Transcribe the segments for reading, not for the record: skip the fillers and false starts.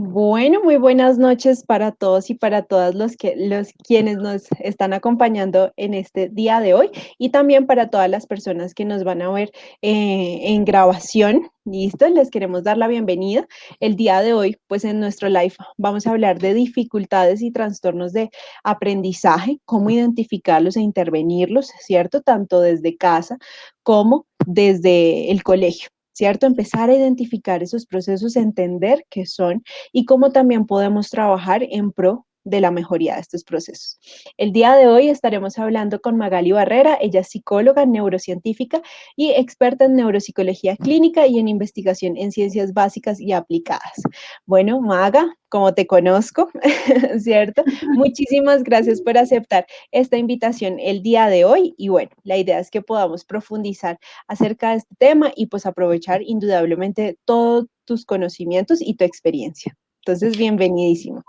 Bueno, muy buenas noches para todos y para todas los quienes nos están acompañando en este día de hoy y también para todas las personas que nos van a ver en grabación. Listo, les queremos dar la bienvenida. El día de hoy, pues en nuestro live vamos a hablar de dificultades y trastornos de aprendizaje, cómo identificarlos e intervenirlos, ¿cierto? Tanto desde casa como desde el colegio. ¿Cierto? Empezar a identificar esos procesos, entender qué son y cómo también podemos trabajar en pro de la mejoría de estos procesos. El día de hoy estaremos hablando con Magali Barrera, ella es psicóloga, neurocientífica y experta en neuropsicología clínica y en investigación en ciencias básicas y aplicadas. Bueno, Maga, como te conozco, ¿cierto? Muchísimas gracias por aceptar esta invitación el día de hoy y bueno, la idea es que podamos profundizar acerca de este tema y pues aprovechar indudablemente todos tus conocimientos y tu experiencia. Entonces, bienvenidísimo.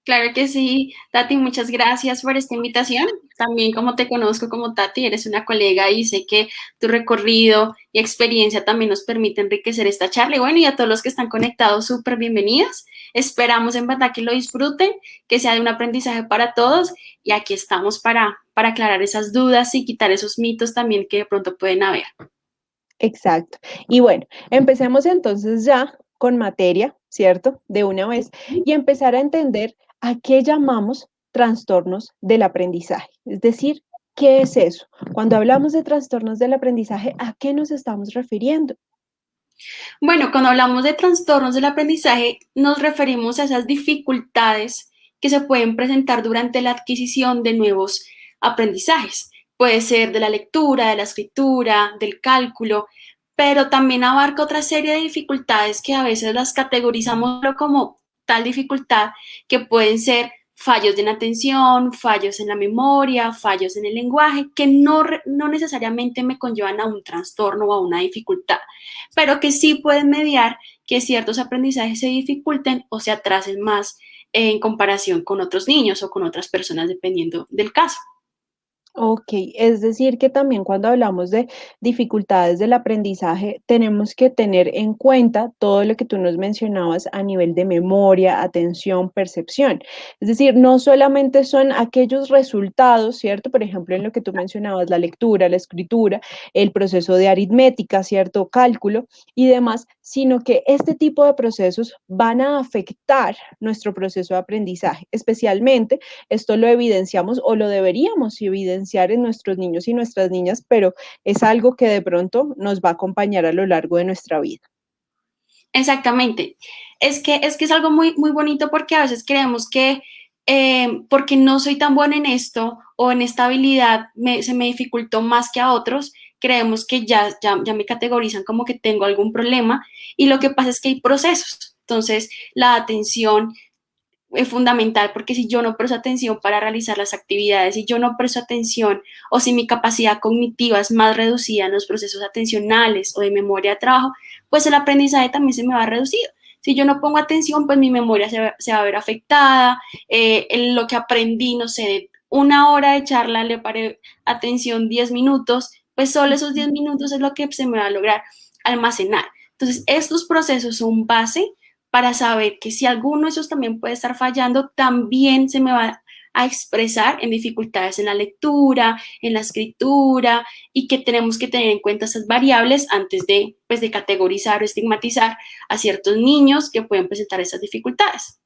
Claro que sí, Tati, muchas gracias por esta invitación. También como te conozco como Tati, eres una colega y sé que tu recorrido y experiencia también nos permite enriquecer esta charla. Y bueno, y a todos los que están conectados, súper bienvenidos. Esperamos en verdad que lo disfruten, que sea de un aprendizaje para todos y aquí estamos para aclarar esas dudas y quitar esos mitos también que de pronto pueden haber. Exacto. Y bueno, empecemos entonces ya con materia, ¿cierto? De una vez y empezar a entender a qué llamamos trastornos del aprendizaje. Es decir, ¿qué es eso? Cuando hablamos de trastornos del aprendizaje, ¿a qué nos estamos refiriendo? Bueno, cuando hablamos de trastornos del aprendizaje, nos referimos a esas dificultades que se pueden presentar durante la adquisición de nuevos aprendizajes. Puede ser de la lectura, de la escritura, del cálculo, pero también abarca otra serie de dificultades que a veces las categorizamos como tal dificultad, que pueden ser fallos en atención, fallos en la memoria, fallos en el lenguaje, que no necesariamente me conllevan a un trastorno o a una dificultad, pero que sí pueden mediar que ciertos aprendizajes se dificulten o se atrasen más en comparación con otros niños o con otras personas, dependiendo del caso. Ok, es decir, que también cuando hablamos de dificultades del aprendizaje, tenemos que tener en cuenta todo lo que tú nos mencionabas a nivel de memoria, atención, percepción. Es decir, no solamente son aquellos resultados, ¿cierto? Por ejemplo, en lo que tú mencionabas, la lectura, la escritura, el proceso de aritmética, ¿cierto? Cálculo y demás, sino que este tipo de procesos van a afectar nuestro proceso de aprendizaje, especialmente esto lo evidenciamos o lo deberíamos evidenciar en nuestros niños y nuestras niñas, pero es algo que de pronto nos va a acompañar a lo largo de nuestra vida. Exactamente. Es que es algo muy bonito porque a veces creemos que porque no soy tan buena en esto o en esta habilidad se me dificultó más que a otros, creemos que ya me categorizan como que tengo algún problema y lo que pasa es que hay procesos. Entonces, la atención es fundamental porque si yo no presto atención para realizar las actividades, si yo no presto atención o si mi capacidad cognitiva es más reducida en los procesos atencionales o de memoria de trabajo, pues el aprendizaje también se me va reducido. Si yo no pongo atención, pues mi memoria se va a ver afectada, en lo que aprendí, no sé, de una hora de charla le paré atención 10 minutos, pues solo esos 10 minutos es lo que se me va a lograr almacenar. Entonces, estos procesos son base para saber que si alguno de esos también puede estar fallando, también se me va a expresar en dificultades en la lectura, en la escritura, y que tenemos que tener en cuenta esas variables antes de, pues, de categorizar o estigmatizar a ciertos niños que pueden presentar esas dificultades.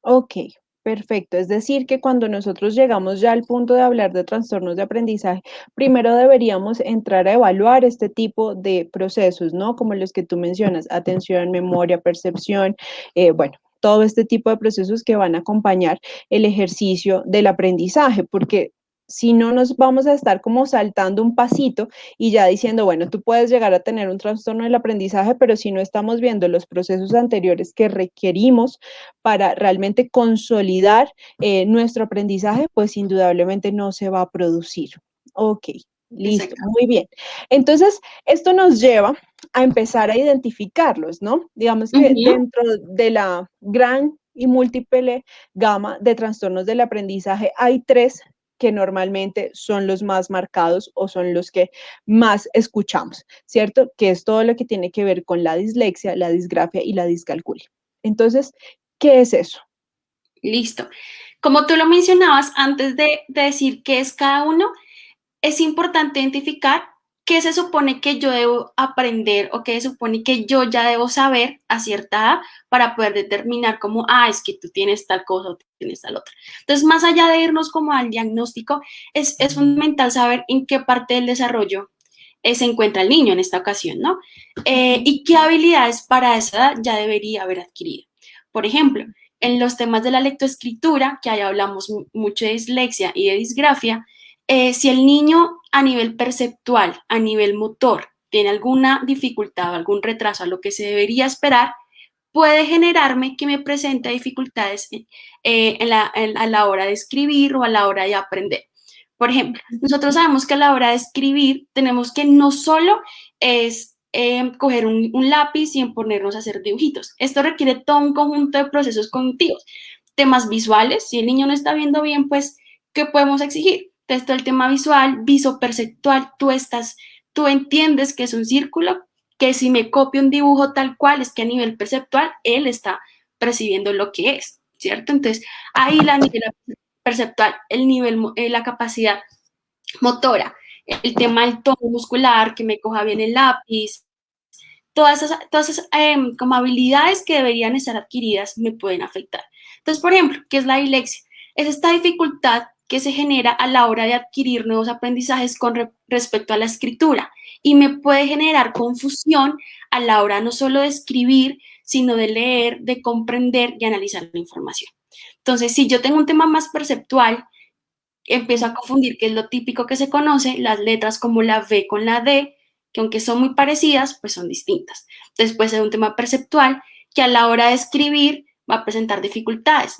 Ok, perfecto. Es decir, que cuando nosotros llegamos ya al punto de hablar de trastornos de aprendizaje, primero deberíamos entrar a evaluar este tipo de procesos, ¿no? Como los que tú mencionas, atención, memoria, percepción, bueno. Todo este tipo de procesos que van a acompañar el ejercicio del aprendizaje, porque si no nos vamos a estar como saltando un pasito y ya diciendo, bueno, tú puedes llegar a tener un trastorno del aprendizaje, pero si no estamos viendo los procesos anteriores que requerimos para realmente consolidar nuestro aprendizaje, pues indudablemente no se va a producir. Ok, listo, Exacto. muy bien. Entonces, esto nos lleva a empezar a identificarlos, ¿no? Digamos que Ujú. dentro de la gran y múltiple gama de trastornos del aprendizaje hay tres que normalmente son los más marcados o son los que más escuchamos, ¿cierto? Que es todo lo que tiene que ver con la dislexia, la disgrafia y la discalculia. Entonces, ¿Qué es eso? Listo. Como tú lo mencionabas antes de decir qué es cada uno, es importante identificar qué se supone que yo debo aprender o qué se supone que yo ya debo saber a cierta edad para poder determinar cómo, es que tú tienes tal cosa o tú tienes tal otra. Entonces, más allá de irnos como al diagnóstico, es fundamental saber en qué parte del desarrollo se encuentra el niño en esta ocasión, ¿no? Y qué habilidades para esa edad ya debería haber adquirido. Por ejemplo, en los temas de la lectoescritura, que ahí hablamos mucho de dislexia y de disgrafia, si el niño a nivel perceptual, a nivel motor, tiene alguna dificultad o algún retraso a lo que se debería esperar, puede generarme que me presente dificultades a la hora de escribir o a la hora de aprender. Por ejemplo, nosotros sabemos que a la hora de escribir tenemos que no solo es coger un lápiz y ponernos a hacer dibujitos. Esto requiere todo un conjunto de procesos cognitivos. Temas visuales, si el niño no está viendo bien, pues, ¿qué podemos exigir? Entonces, todo el tema visual, visoperceptual, tú entiendes que es un círculo, que si me copio un dibujo tal cual, es que a nivel perceptual él está percibiendo lo que es, ¿cierto? Entonces, ahí la nivel perceptual, la capacidad motora, el tema del tono muscular, que me coja bien el lápiz, todas esas como habilidades que deberían estar adquiridas me pueden afectar. Entonces, por ejemplo, ¿qué es la dislexia? Es esta dificultad que se genera a la hora de adquirir nuevos aprendizajes con respecto a la escritura y me puede generar confusión a la hora no solo de escribir, sino de leer, de comprender y analizar la información. Entonces, si yo tengo un tema más perceptual, empiezo a confundir, que es lo típico que se conoce, las letras como la V con la D, que aunque son muy parecidas, pues son distintas. Entonces puede ser un tema perceptual que a la hora de escribir va a presentar dificultades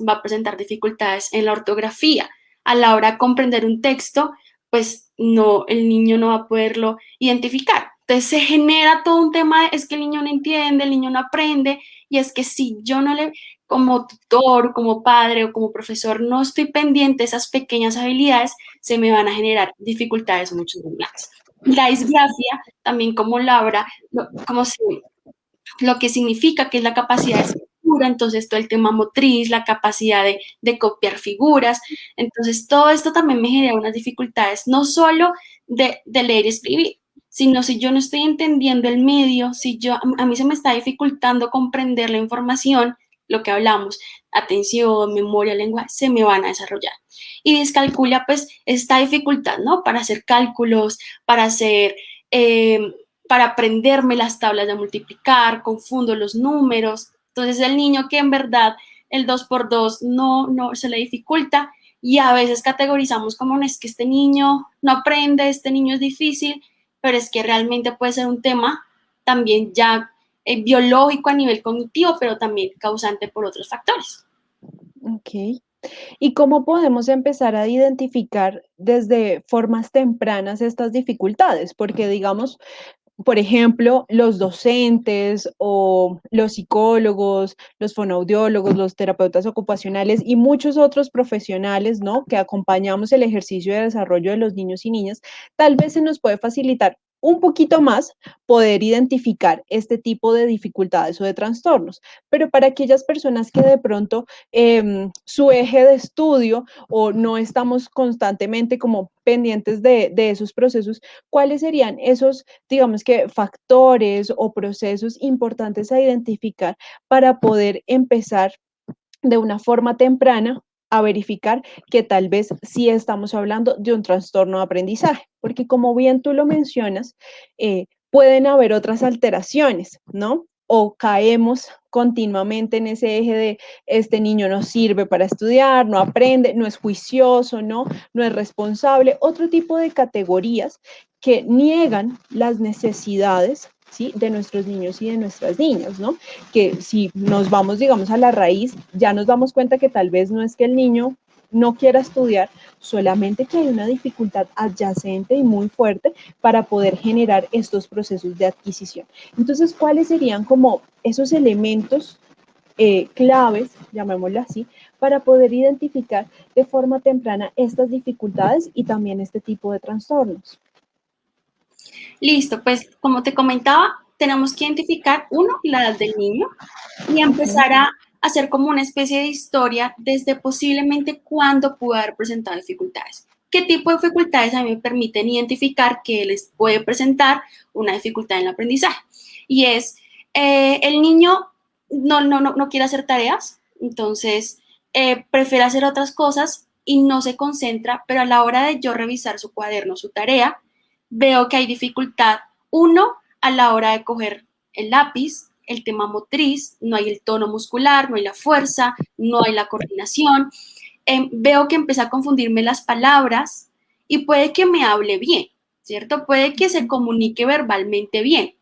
en la ortografía. A la hora de comprender un texto, pues no, el niño no va a poderlo identificar. Entonces se genera todo un tema, es que el niño no entiende, el niño no aprende, y es que si yo no le, como tutor, como padre o como profesor, no estoy pendiente de esas pequeñas habilidades, se me van a generar dificultades mucho más grandes. La disgrafia, también como Laura, lo que significa que es la capacidad de escritura, entonces todo el tema motriz, la capacidad de copiar figuras, entonces todo esto también me genera unas dificultades, no solo de leer y escribir, sino si yo no estoy entendiendo el medio, si yo, a mí se me está dificultando comprender la información, lo que hablamos, atención, memoria, lengua, se me van a desarrollar. Y discalculia, pues, esta dificultad, ¿no? Para hacer cálculos, para hacer eh, para aprenderme las tablas de multiplicar, confundo los números. Entonces el niño que en verdad el 2 por 2 no se le dificulta y a veces categorizamos como no es que este niño no aprende, este niño es difícil, pero es que realmente puede ser un tema también ya biológico a nivel cognitivo, pero también causante por otros factores. Ok. ¿Y cómo podemos empezar a identificar desde formas tempranas estas dificultades? Porque digamos, por ejemplo, los docentes o los psicólogos, los fonoaudiólogos, los terapeutas ocupacionales y muchos otros profesionales, ¿no? Que acompañamos el ejercicio de desarrollo de los niños y niñas, tal vez se nos puede facilitar un poquito más poder identificar este tipo de dificultades o de trastornos. Pero para aquellas personas que de pronto su eje de estudio o no estamos constantemente como pendientes de esos procesos, ¿cuáles serían esos, digamos que, factores o procesos importantes a identificar para poder empezar de una forma temprana a verificar que tal vez sí estamos hablando de un trastorno de aprendizaje? Porque como bien tú lo mencionas, pueden haber otras alteraciones, ¿no? O caemos continuamente en ese eje de este niño no sirve para estudiar, no aprende, no es juicioso, no es responsable, otro tipo de categorías que niegan las necesidades, ¿sí? De nuestros niños y de nuestras niñas, ¿no? Que si nos vamos, digamos, a la raíz, ya nos damos cuenta que tal vez no es que el niño no quiera estudiar, solamente que hay una dificultad adyacente y muy fuerte para poder generar estos procesos de adquisición. Entonces, ¿cuáles serían como esos elementos claves, llamémoslo así, para poder identificar de forma temprana estas dificultades y también este tipo de trastornos? Listo, pues como te comentaba, tenemos que identificar, uno, la edad del niño y empezar Okay. hacer como una especie de historia desde posiblemente cuándo pudo haber presentado dificultades. ¿Qué tipo de dificultades a mí me permiten identificar que les puede presentar una dificultad en el aprendizaje? Y es, el niño no quiere hacer tareas, entonces prefiere hacer otras cosas y no se concentra, pero a la hora de yo revisar su cuaderno, su tarea, veo que hay dificultad, uno, a la hora de coger el lápiz, el tema motriz, no hay el tono muscular, no hay la fuerza, no hay la coordinación. Veo que empieza a confundirme las palabras y puede que me hable bien, ¿cierto? Puede que se comunique verbalmente bien,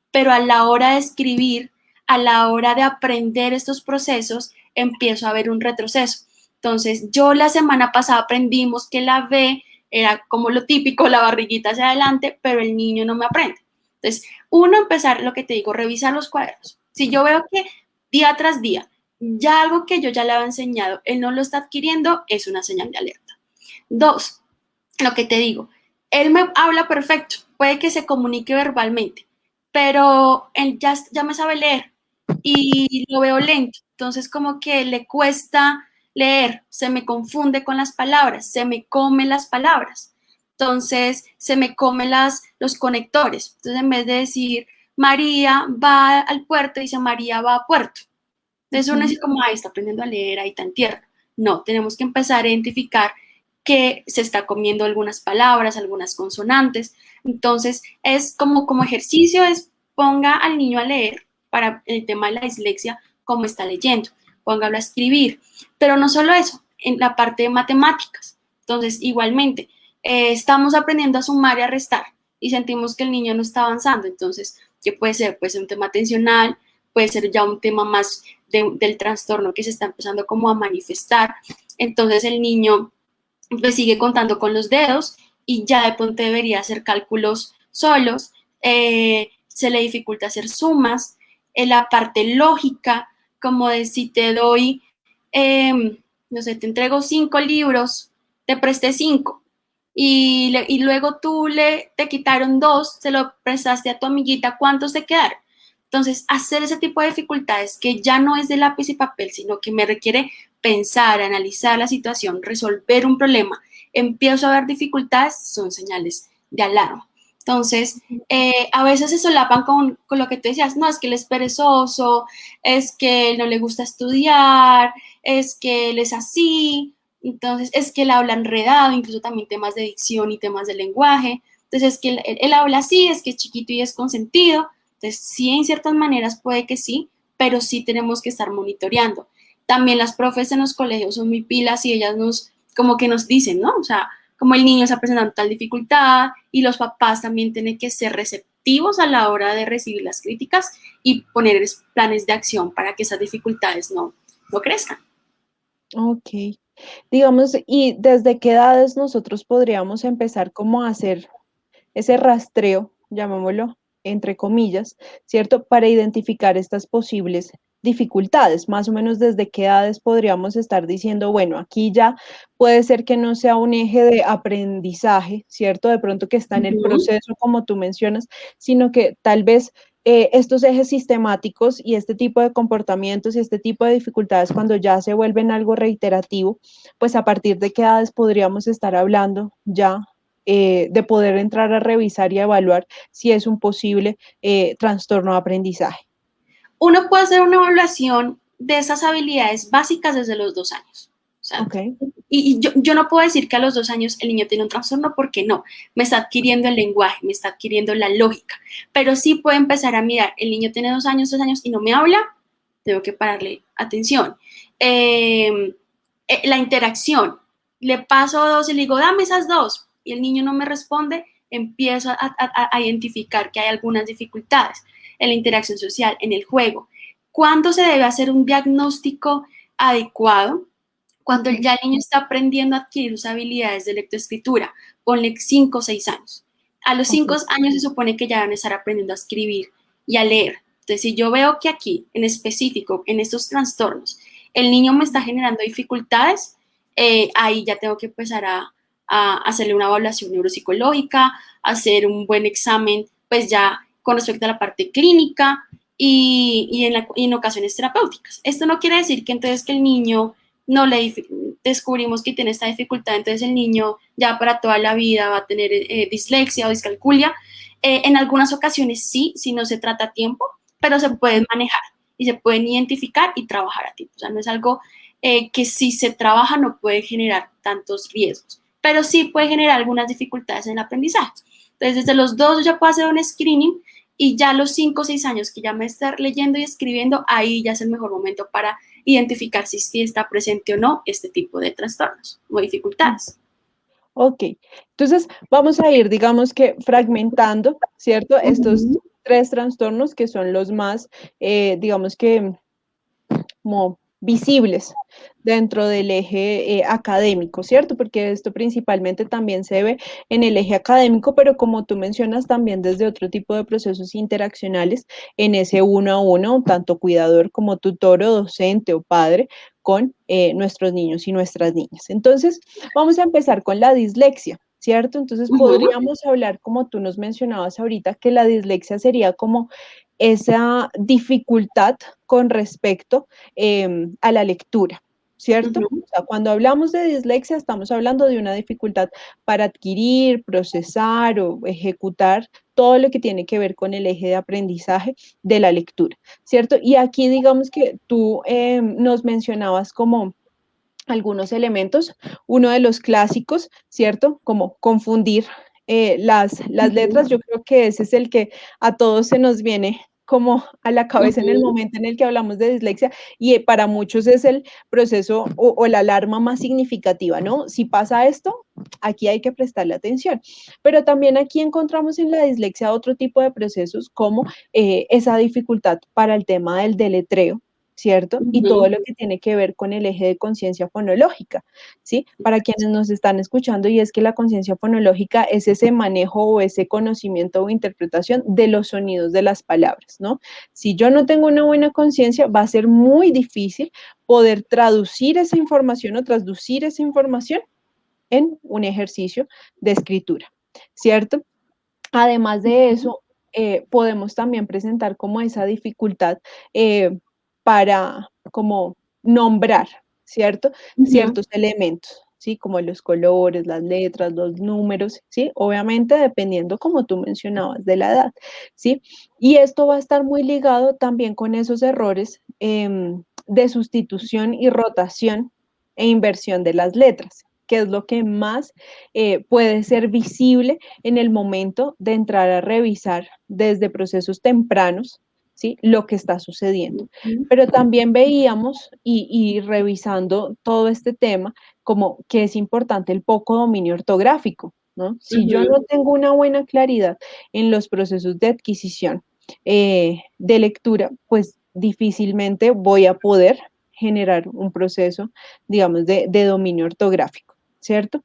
pero a la hora de escribir, a la hora de aprender estos procesos, empiezo a ver un retroceso. Entonces, yo la semana pasada aprendimos que la B era como lo típico, la barriguita hacia adelante, pero el niño no me aprende. Entonces, uno, empezar, lo que te digo, revisar los cuadernos. Si yo veo que día tras día, ya algo que yo ya le había enseñado, él no lo está adquiriendo, es una señal de alerta. Dos, lo que te digo, él me habla perfecto, puede que se comunique verbalmente, pero él ya me sabe leer y lo veo lento, entonces como que le cuesta leer, se me confunde con las palabras, se me come las palabras, entonces se me come los conectores, entonces en vez de decir María va al puerto, dice María va a puerto, entonces uno dice como, ay, está aprendiendo a leer, ahí tan tierno. No, tenemos que empezar a identificar que se está comiendo algunas palabras, algunas consonantes. Entonces, es como ejercicio, es ponga al niño a leer para el tema de la dislexia, como está leyendo, póngalo a escribir. Pero no solo eso, en la parte de matemáticas. Entonces, igualmente, estamos aprendiendo a sumar y a restar y sentimos que el niño no está avanzando. Entonces, ¿qué puede ser? Puede ser un tema atencional, puede ser ya un tema más del trastorno que se está empezando como a manifestar. Entonces, el niño pues sigue contando con los dedos y ya de pronto debería hacer cálculos solos, se le dificulta hacer sumas, en la parte lógica, como de si te doy, no sé, te entrego 5 libros, te presté 5 y luego te quitaron 2, se lo prestaste a tu amiguita, ¿cuántos te quedaron? Entonces, hacer ese tipo de dificultades que ya no es de lápiz y papel, sino que me requiere pensar, analizar la situación, resolver un problema, empiezo a ver dificultades, son señales de alarma. Entonces, a veces se solapan con lo que tú decías, no, es que él es perezoso, es que él no le gusta estudiar, es que él es así, entonces es que él habla enredado, incluso también temas de dicción y temas de lenguaje, entonces es que él habla así, es que es chiquito y es consentido, entonces sí, en ciertas maneras puede que sí, pero sí tenemos que estar monitoreando. También las profes en los colegios son muy pilas y ellas como que nos dicen, ¿no? O sea, como el niño está presentando tal dificultad y los papás también tienen que ser receptivos a la hora de recibir las críticas y poner planes de acción para que esas dificultades no crezcan. Ok. Digamos, ¿y desde qué edades nosotros podríamos empezar como a hacer ese rastreo, llamémoslo, entre comillas, ¿cierto? Para identificar estas posibles dificultades, más o menos desde qué edades podríamos estar diciendo, bueno, aquí ya puede ser que no sea un eje de aprendizaje, ¿cierto? De pronto que está en el proceso, como tú mencionas, sino que tal vez estos ejes sistemáticos y este tipo de comportamientos y este tipo de dificultades cuando ya se vuelven algo reiterativo, pues a partir de qué edades podríamos estar hablando ya de poder entrar a revisar y a evaluar si es un posible trastorno de aprendizaje. Uno puede hacer una evaluación de esas habilidades básicas desde los 2 años. O sea, Ok. y yo no puedo decir que a los 2 años el niño tiene un trastorno porque no, me está adquiriendo el lenguaje, me está adquiriendo la lógica, pero sí puede empezar a mirar, el niño tiene 2 años, 3 años y no me habla, tengo que pararle atención. La interacción, le paso 2 y le digo, dame esas 2 y el niño no me responde, empiezo a identificar que hay algunas dificultades en la interacción social, en el juego. ¿Cuándo se debe hacer un diagnóstico adecuado? Cuando ya el niño está aprendiendo a adquirir sus habilidades de lectoescritura, ponle 5 o 6 años. A los 5 Ok. años se supone que ya van a estar aprendiendo a escribir y a leer. Entonces, si yo veo que aquí, en específico, en estos trastornos, el niño me está generando dificultades, ahí ya tengo que empezar a hacerle una evaluación neuropsicológica, hacer un buen examen, pues ya con respecto a la parte clínica y en ocasiones terapéuticas. Esto no quiere decir que entonces que el niño no le descubrimos que tiene esta dificultad, entonces el niño ya para toda la vida va a tener dislexia o discalculia. En algunas ocasiones sí, si no se trata a tiempo, pero se pueden manejar y se pueden identificar y trabajar a tiempo. O sea, no es algo que si se trabaja no puede generar tantos riesgos, pero sí puede generar algunas dificultades en el aprendizaje. Entonces, desde los 2 yo ya puedo hacer un screening y ya a los 5 o 6 años que ya me está leyendo y escribiendo, ahí ya es el mejor momento para identificar si está presente o no este tipo de trastornos o dificultades. Ok, entonces vamos a ir, digamos que fragmentando, ¿cierto? Estos tres trastornos que son los más, digamos que como visibles dentro del eje académico, ¿cierto? Porque esto principalmente también se ve en el eje académico, pero como tú mencionas también desde otro tipo de procesos interaccionales, en ese uno a uno, tanto cuidador como tutor o docente o padre, con nuestros niños y nuestras niñas. Entonces, vamos a empezar con la dislexia, ¿cierto? Entonces, podríamos hablar, como tú nos mencionabas ahorita, que la dislexia sería como esa dificultad con respecto a la lectura, ¿cierto? O sea, cuando hablamos de dislexia estamos hablando de una dificultad para adquirir, procesar o ejecutar todo lo que tiene que ver con el eje de aprendizaje de la lectura, ¿cierto? Y aquí digamos que tú nos mencionabas como algunos elementos, uno de los clásicos, ¿cierto? Como confundir las letras, yo creo que ese es el que a todos se nos viene como a la cabeza en el momento en el que hablamos de dislexia y para muchos es el proceso o la alarma más significativa, ¿no? Si pasa esto, aquí hay que prestarle atención. Pero también aquí encontramos en la dislexia otro tipo de procesos como esa dificultad para el tema del deletreo, ¿cierto? Y todo lo que tiene que ver con el eje de conciencia fonológica, ¿sí? Para quienes nos están escuchando, y es que la conciencia fonológica es ese manejo o ese conocimiento o interpretación de los sonidos de las palabras, ¿no? Si yo no tengo una buena conciencia, va a ser muy difícil poder traducir esa información o traducir esa información en un ejercicio de escritura, ¿cierto? Además de eso, podemos también presentar como esa dificultad para como nombrar, ¿cierto? Ciertos elementos, ¿sí? Como los colores, las letras, los números, ¿sí? Obviamente dependiendo, como tú mencionabas, de la edad, ¿sí? Y esto va a estar muy ligado también con esos errores de sustitución y rotación e inversión de las letras, que es lo que más puede ser visible en el momento de entrar a revisar desde procesos tempranos, ¿sí? Lo que está sucediendo. Pero también veíamos y revisando todo este tema como que es importante el poco dominio ortográfico, ¿no? Si yo no tengo una buena claridad en los procesos de adquisición de lectura, pues difícilmente voy a poder generar un proceso, digamos, de dominio ortográfico, ¿cierto?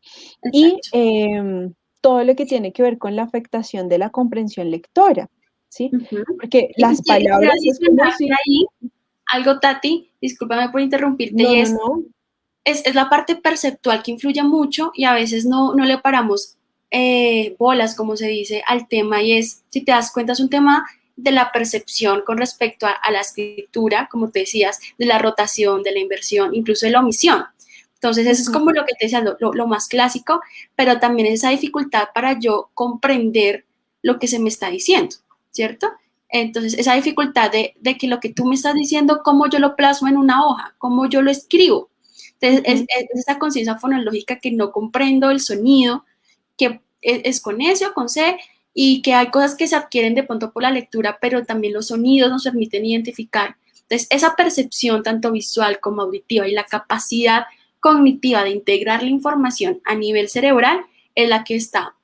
Y Exacto. todo lo que tiene que ver con la afectación de la comprensión lectora, ¿sí? Porque Y las quiero palabras es como adicionar si... ahí algo, Tati, discúlpame por interrumpirte, No, y no, no. es la parte perceptual que influye mucho y a veces no le paramos bolas, como se dice, al tema, y es, si te das cuenta, es un tema de la percepción con respecto a la escritura, como te decías, de la rotación, de la inversión, incluso de la omisión. Entonces, eso es como lo que te decía, lo más clásico, pero también es esa dificultad para yo comprender lo que se me está diciendo, ¿cierto? Entonces, esa dificultad de que lo que tú me estás diciendo, cómo yo lo plasmo en una hoja, cómo yo lo escribo. Entonces, es esa conciencia fonológica que no comprendo el sonido, que es con S o con C, y que hay cosas que se adquieren de pronto por la lectura, pero también los sonidos nos permiten identificar. Entonces, esa percepción tanto visual como auditiva y la capacidad cognitiva de integrar la información a nivel cerebral es la que está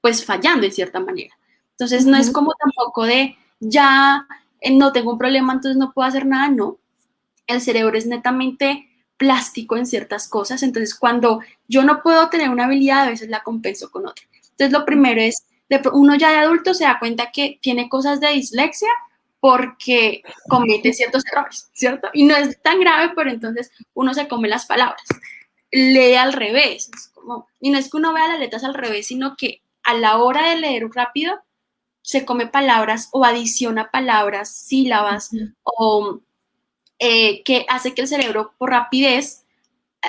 pues fallando en cierta manera. Entonces, no es como tampoco de ya no tengo un problema, entonces no puedo hacer nada, no. El cerebro es netamente plástico en ciertas cosas, entonces cuando yo no puedo tener una habilidad, a veces la compenso con otra. Entonces, lo primero es, uno ya de adulto se da cuenta que tiene cosas de dislexia porque comete ciertos errores, ¿cierto? Y no es tan grave, pero entonces uno se come las palabras, lee al revés, y no es que uno vea las letras al revés, sino que a la hora de leer rápido, se come palabras o adiciona palabras, sílabas, Ujú, o que hace que el cerebro por rapidez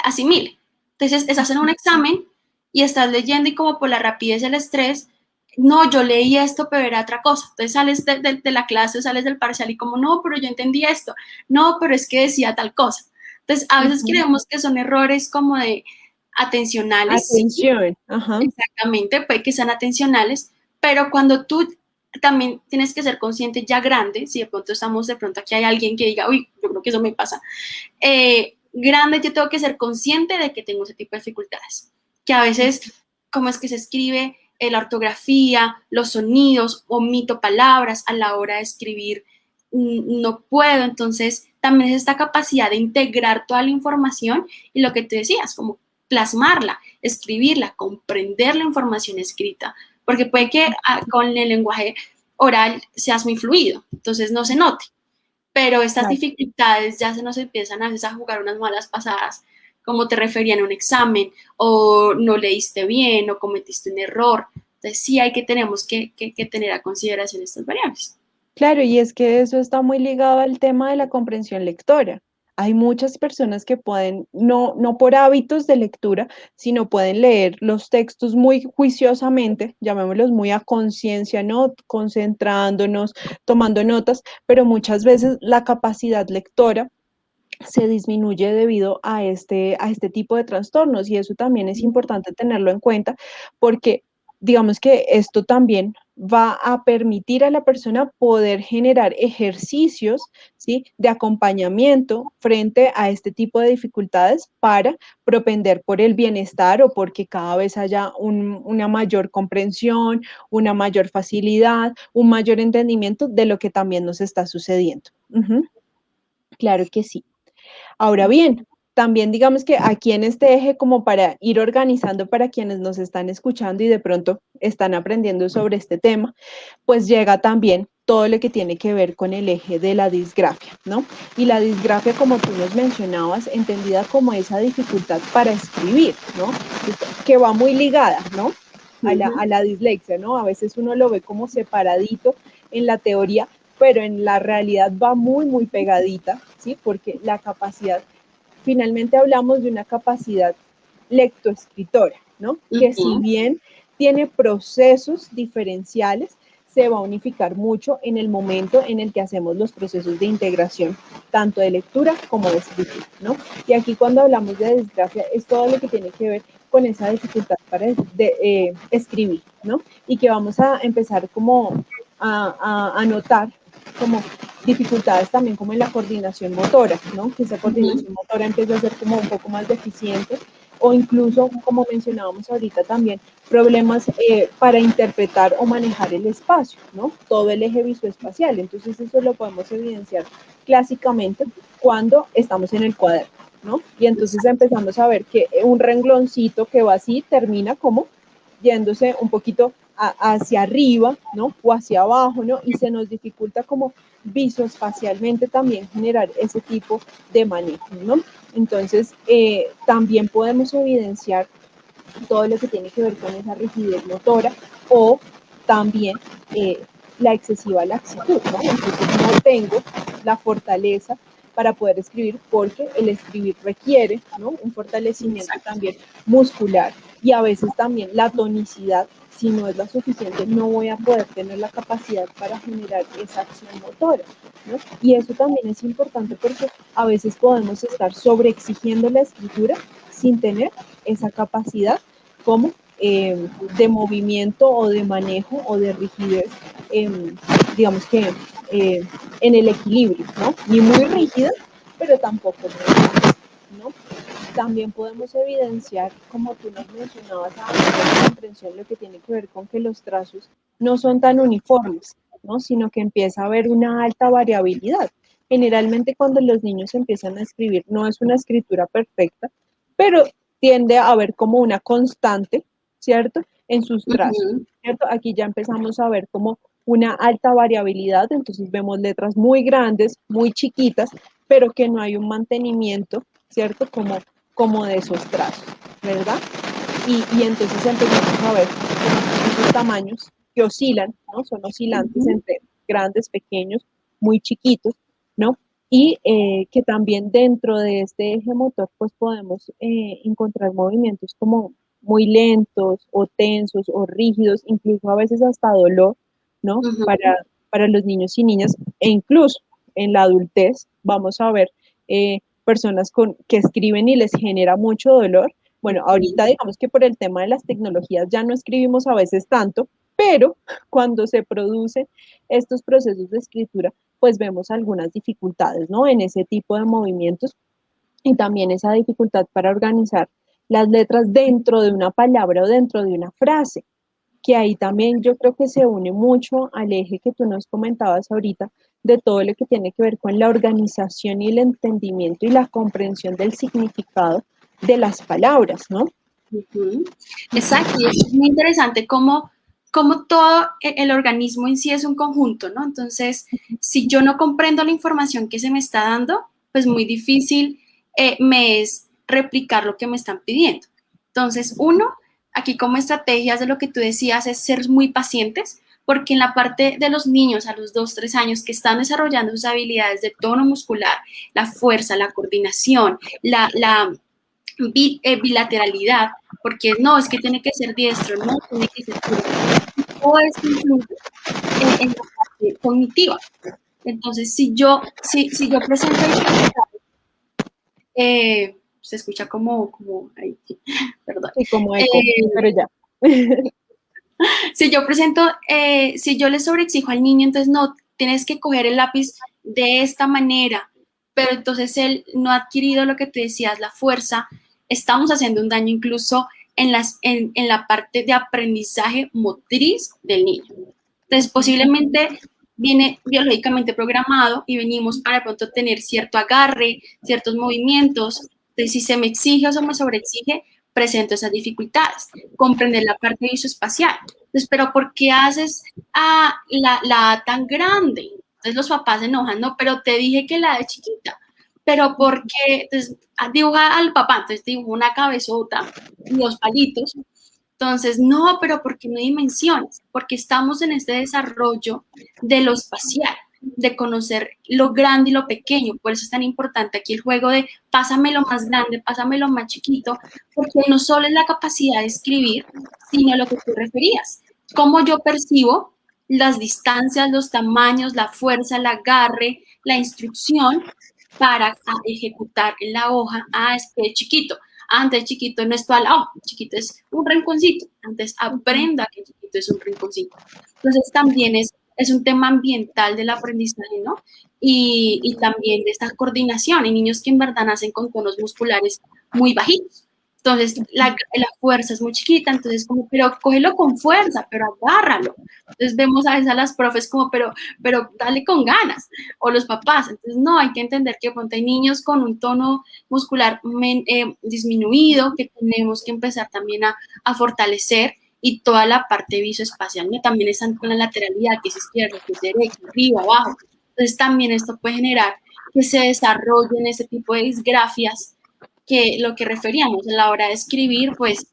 asimile. Entonces, estás en un examen y estás leyendo y como por la rapidez y el estrés, no, yo leí esto, pero era otra cosa. Entonces sales de la clase o sales del parcial y como, no, pero yo entendí esto. No, pero es que decía tal cosa. Entonces, a veces ujú. creemos que son errores como de atencionales, sí, Atención, ajá. exactamente, puede que sean atencionales, pero cuando tú también tienes que ser consciente ya grande, si de pronto estamos, de pronto aquí hay alguien que diga, uy, yo creo que eso me pasa, grande yo tengo que ser consciente de que tengo ese tipo de dificultades, que a veces, cómo es que se escribe, la ortografía, los sonidos, omito palabras a la hora de escribir, no puedo, entonces también es esta capacidad de integrar toda la información y lo que te decías, como plasmarla, escribirla, comprender la información escrita, porque puede que con el lenguaje oral seas muy fluido, entonces no se note, pero estas Claro. dificultades ya se nos empiezan a veces a jugar unas malas pasadas, como te referían en un examen, o no leíste bien, o cometiste un error. Entonces sí hay que tenemos que tener a consideración estas variables. Claro, y es que eso está muy ligado al tema de la comprensión lectora. Hay muchas personas que pueden, no por hábitos de lectura, sino pueden leer los textos muy juiciosamente, llamémoslos muy a conciencia, ¿no? Concentrándonos, tomando notas, pero muchas veces la capacidad lectora se disminuye debido a este tipo de trastornos y eso también es importante tenerlo en cuenta porque digamos que esto también va a permitir a la persona poder generar ejercicios, ¿sí? De acompañamiento frente a este tipo de dificultades para propender por el bienestar o porque cada vez haya una mayor comprensión, una mayor facilidad, un mayor entendimiento de lo que también nos está sucediendo. Claro que sí. Ahora bien, también digamos que aquí en este eje, como para ir organizando para quienes nos están escuchando y de pronto están aprendiendo sobre este tema, pues llega también todo lo que tiene que ver con el eje de la disgrafia, ¿no? Y la disgrafia, como tú nos mencionabas, entendida como esa dificultad para escribir, ¿no? Que va muy ligada, ¿no? A la dislexia, ¿no? A veces uno lo ve como separadito en la teoría, pero en la realidad va muy, muy pegadita, ¿sí? Porque la capacidad, finalmente hablamos de una capacidad lectoescritora, ¿no? Que si bien tiene procesos diferenciales, se va a unificar mucho en el momento en el que hacemos los procesos de integración, tanto de lectura como de escritura, ¿no? Y aquí cuando hablamos de disgrafia es todo lo que tiene que ver con esa dificultad para escribir, ¿no? Y que vamos a empezar como a notar como dificultades también como en la coordinación motora, ¿no? Que esa coordinación motora empieza a ser como un poco más deficiente o incluso, como mencionábamos ahorita también, problemas para interpretar o manejar el espacio, ¿no? Todo el eje visoespacial. Entonces eso lo podemos evidenciar clásicamente cuando estamos en el cuaderno, ¿no? Y entonces empezamos a ver que un rengloncito que va así termina como yéndose un poquito hacia arriba, ¿no? O hacia abajo, ¿no? Y se nos dificulta como visoespacialmente también generar ese tipo de manejo, ¿no? Entonces, también podemos evidenciar todo lo que tiene que ver con esa rigidez motora o también la excesiva laxitud, ¿no? Entonces no tengo la fortaleza para poder escribir porque el escribir requiere, ¿no? Un fortalecimiento Exacto. también muscular y a veces también la tonicidad, si no es la suficiente, no voy a poder tener la capacidad para generar esa acción motora, ¿no? Y eso también es importante porque a veces podemos estar sobreexigiendo la escritura sin tener esa capacidad como de movimiento o de manejo o de rigidez, digamos que en el equilibrio, ¿no? Ni muy rígida, pero tampoco muy, ¿no? También podemos evidenciar, como tú nos mencionabas, a la comprensión, lo que tiene que ver con que los trazos no son tan uniformes, ¿no? Sino que empieza a haber una alta variabilidad. Generalmente cuando los niños empiezan a escribir, no es una escritura perfecta, pero tiende a haber como una constante, ¿cierto? En sus trazos, ¿cierto? Aquí ya empezamos a ver como una alta variabilidad, entonces vemos letras muy grandes, muy chiquitas, pero que no hay un mantenimiento, ¿cierto? Como de esos trazos, ¿verdad? Y entonces empezamos a ver esos tamaños que oscilan, ¿no? Son oscilantes Ujú. entre grandes, pequeños, muy chiquitos, ¿no? Y que también dentro de este eje motor pues podemos encontrar movimientos como muy lentos o tensos o rígidos, incluso a veces hasta dolor, ¿no? Ujú. Para los niños y niñas e incluso en la adultez vamos a ver personas que escriben y les genera mucho dolor. Bueno, Ujú. ahorita digamos que por el tema de las tecnologías ya no escribimos a veces tanto, pero cuando se producen estos procesos de escritura, pues vemos algunas dificultades, ¿no? En ese tipo de movimientos y también esa dificultad para organizar las letras dentro de una palabra o dentro de una frase, que ahí también yo creo que se une mucho al eje que tú nos comentabas ahorita de todo lo que tiene que ver con la organización y el entendimiento y la comprensión del significado de las palabras, ¿no? Ujú. Exacto, y es muy interesante cómo todo el organismo en sí es un conjunto, ¿no? Entonces, si yo no comprendo la información que se me está dando, pues muy difícil me es replicar lo que me están pidiendo. Entonces, uno, aquí como estrategias de lo que tú decías es ser muy pacientes, porque en la parte de los niños a los 2, 3 años que están desarrollando sus habilidades de tono muscular, la fuerza, la coordinación, la bilateralidad, porque no, es que tiene que ser diestro, no, tiene que ser zurdo. Todo esto influye en la parte cognitiva. Entonces, si yo presento dificultades, se escucha como ay, perdón. Y como eco, Eh, pero ya. si yo presento, si yo le sobreexijo al niño, entonces no, tienes que coger el lápiz de esta manera, pero entonces él no ha adquirido lo que tú decías, la fuerza, estamos haciendo un daño incluso en la parte de aprendizaje motriz del niño. Entonces, posiblemente viene biológicamente programado y venimos para de pronto tener cierto agarre, ciertos movimientos. Entonces, si se me exige o se me sobreexige, presento esas dificultades. Comprender la parte visoespacial. Entonces, pero ¿por qué haces la A tan grande? Entonces los papás se enojan, no, pero te dije que la de chiquita. Pero ¿por qué? Entonces, dibuja al papá, entonces dibuja una cabezota y dos palitos. Entonces, no, pero ¿por qué no dimensiones? Porque estamos en este desarrollo de lo espacial, de conocer lo grande y lo pequeño. Por eso es tan importante aquí el juego de pásame lo más grande, pásame lo más chiquito, porque no solo es la capacidad de escribir, sino lo que tú referías. Cómo yo percibo las distancias, los tamaños, la fuerza, el agarre, la instrucción para ejecutar en la hoja. Ah, es que es chiquito. Antes chiquito no es toda la hoja, chiquito es un rinconcito. Antes aprenda que chiquito es un rinconcito. Entonces también es un tema ambiental del aprendizaje, ¿no? Y también de esta coordinación. Hay niños que en verdad nacen con tonos musculares muy bajitos. Entonces, la fuerza es muy chiquita, entonces como, pero cógelo con fuerza, pero agárralo. Entonces vemos a veces a las profes como, pero dale con ganas, o los papás. Entonces, no, hay que entender que hay niños con un tono muscular disminuido que tenemos que empezar también a fortalecer y toda la parte visoespacial, ¿no? También están con la lateralidad, que es izquierda, que es derecha, arriba, abajo. Entonces, también esto puede generar que se desarrollen ese tipo de disgrafias que lo que referíamos a la hora de escribir, pues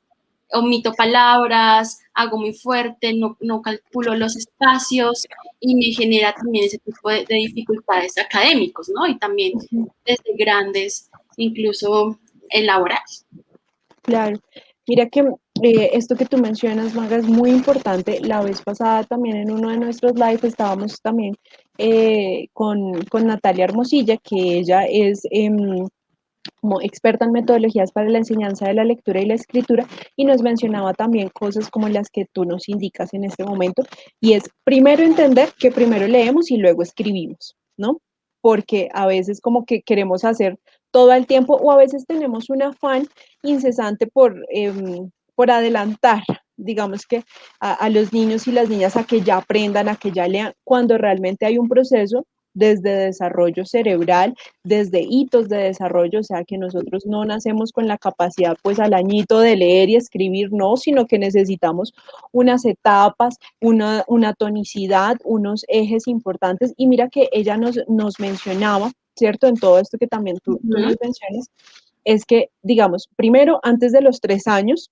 omito palabras, hago muy fuerte, no calculo los espacios y me genera también ese tipo de dificultades académicos, ¿no? Y también desde grandes, incluso laborales. Claro. Mira que esto que tú mencionas, Maga, es muy importante. La vez pasada también en uno de nuestros lives estábamos también con Natalia Hermosilla, que ella es como experta en metodologías para la enseñanza de la lectura y la escritura, y nos mencionaba también cosas como las que tú nos indicas en este momento, y es primero entender que primero leemos y luego escribimos, ¿no? Porque a veces como que queremos hacer todo al tiempo o a veces tenemos un afán incesante por adelantar, digamos que a los niños y las niñas a que ya aprendan, a que ya lean, cuando realmente hay un proceso desde desarrollo cerebral, desde hitos de desarrollo, o sea que nosotros no nacemos con la capacidad pues al añito de leer y escribir, no, sino que necesitamos unas etapas, una tonicidad, unos ejes importantes. Y mira que ella nos mencionaba, ¿cierto? En todo esto que también tú nos mencionas, es que, digamos, primero, antes de los 3 años,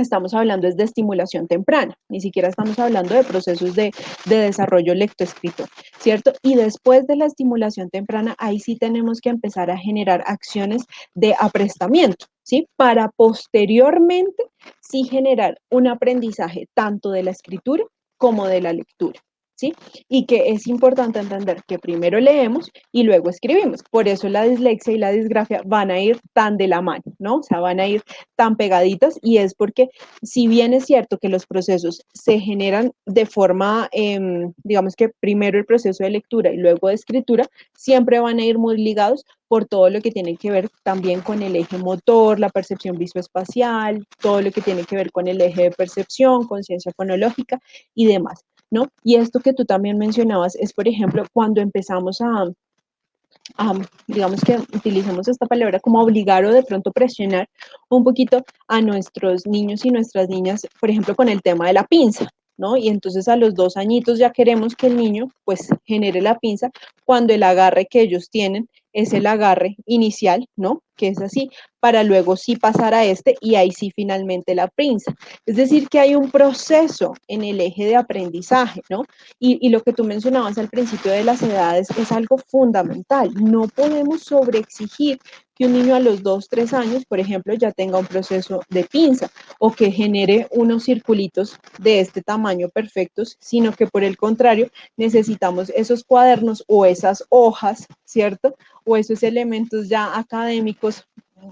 estamos hablando es de estimulación temprana, ni siquiera estamos hablando de procesos de desarrollo lectoescritor, ¿cierto? Y después de la estimulación temprana, ahí sí tenemos que empezar a generar acciones de aprestamiento, ¿sí? Para posteriormente sí generar un aprendizaje tanto de la escritura como de la lectura. ¿Sí? Y que es importante entender que primero leemos y luego escribimos. Por eso la dislexia y la disgrafia van a ir tan de la mano, ¿no? O sea, van a ir tan pegaditas y es porque si bien es cierto que los procesos se generan de forma, digamos que primero el proceso de lectura y luego de escritura, siempre van a ir muy ligados por todo lo que tiene que ver también con el eje motor, la percepción visoespacial, todo lo que tiene que ver con el eje de percepción, conciencia fonológica y demás. ¿No? Y esto que tú también mencionabas es, por ejemplo, cuando empezamos digamos que utilizamos esta palabra como obligar o de pronto presionar un poquito a nuestros niños y nuestras niñas, por ejemplo, con el tema de la pinza, ¿no? Y entonces a los 2 añitos ya queremos que el niño pues genere la pinza cuando el agarre que ellos tienen es el agarre inicial, ¿no? Que es así, para luego sí pasar a este y ahí sí finalmente la pinza. Es decir, que hay un proceso en el eje de aprendizaje, ¿no? Y lo que tú mencionabas al principio de las edades es algo fundamental. No podemos sobreexigir que un niño a los 2, 3 años, por ejemplo, ya tenga un proceso de pinza o que genere unos circulitos de este tamaño perfectos, sino que por el contrario necesitamos esos cuadernos o esas hojas, ¿cierto? O esos elementos ya académicos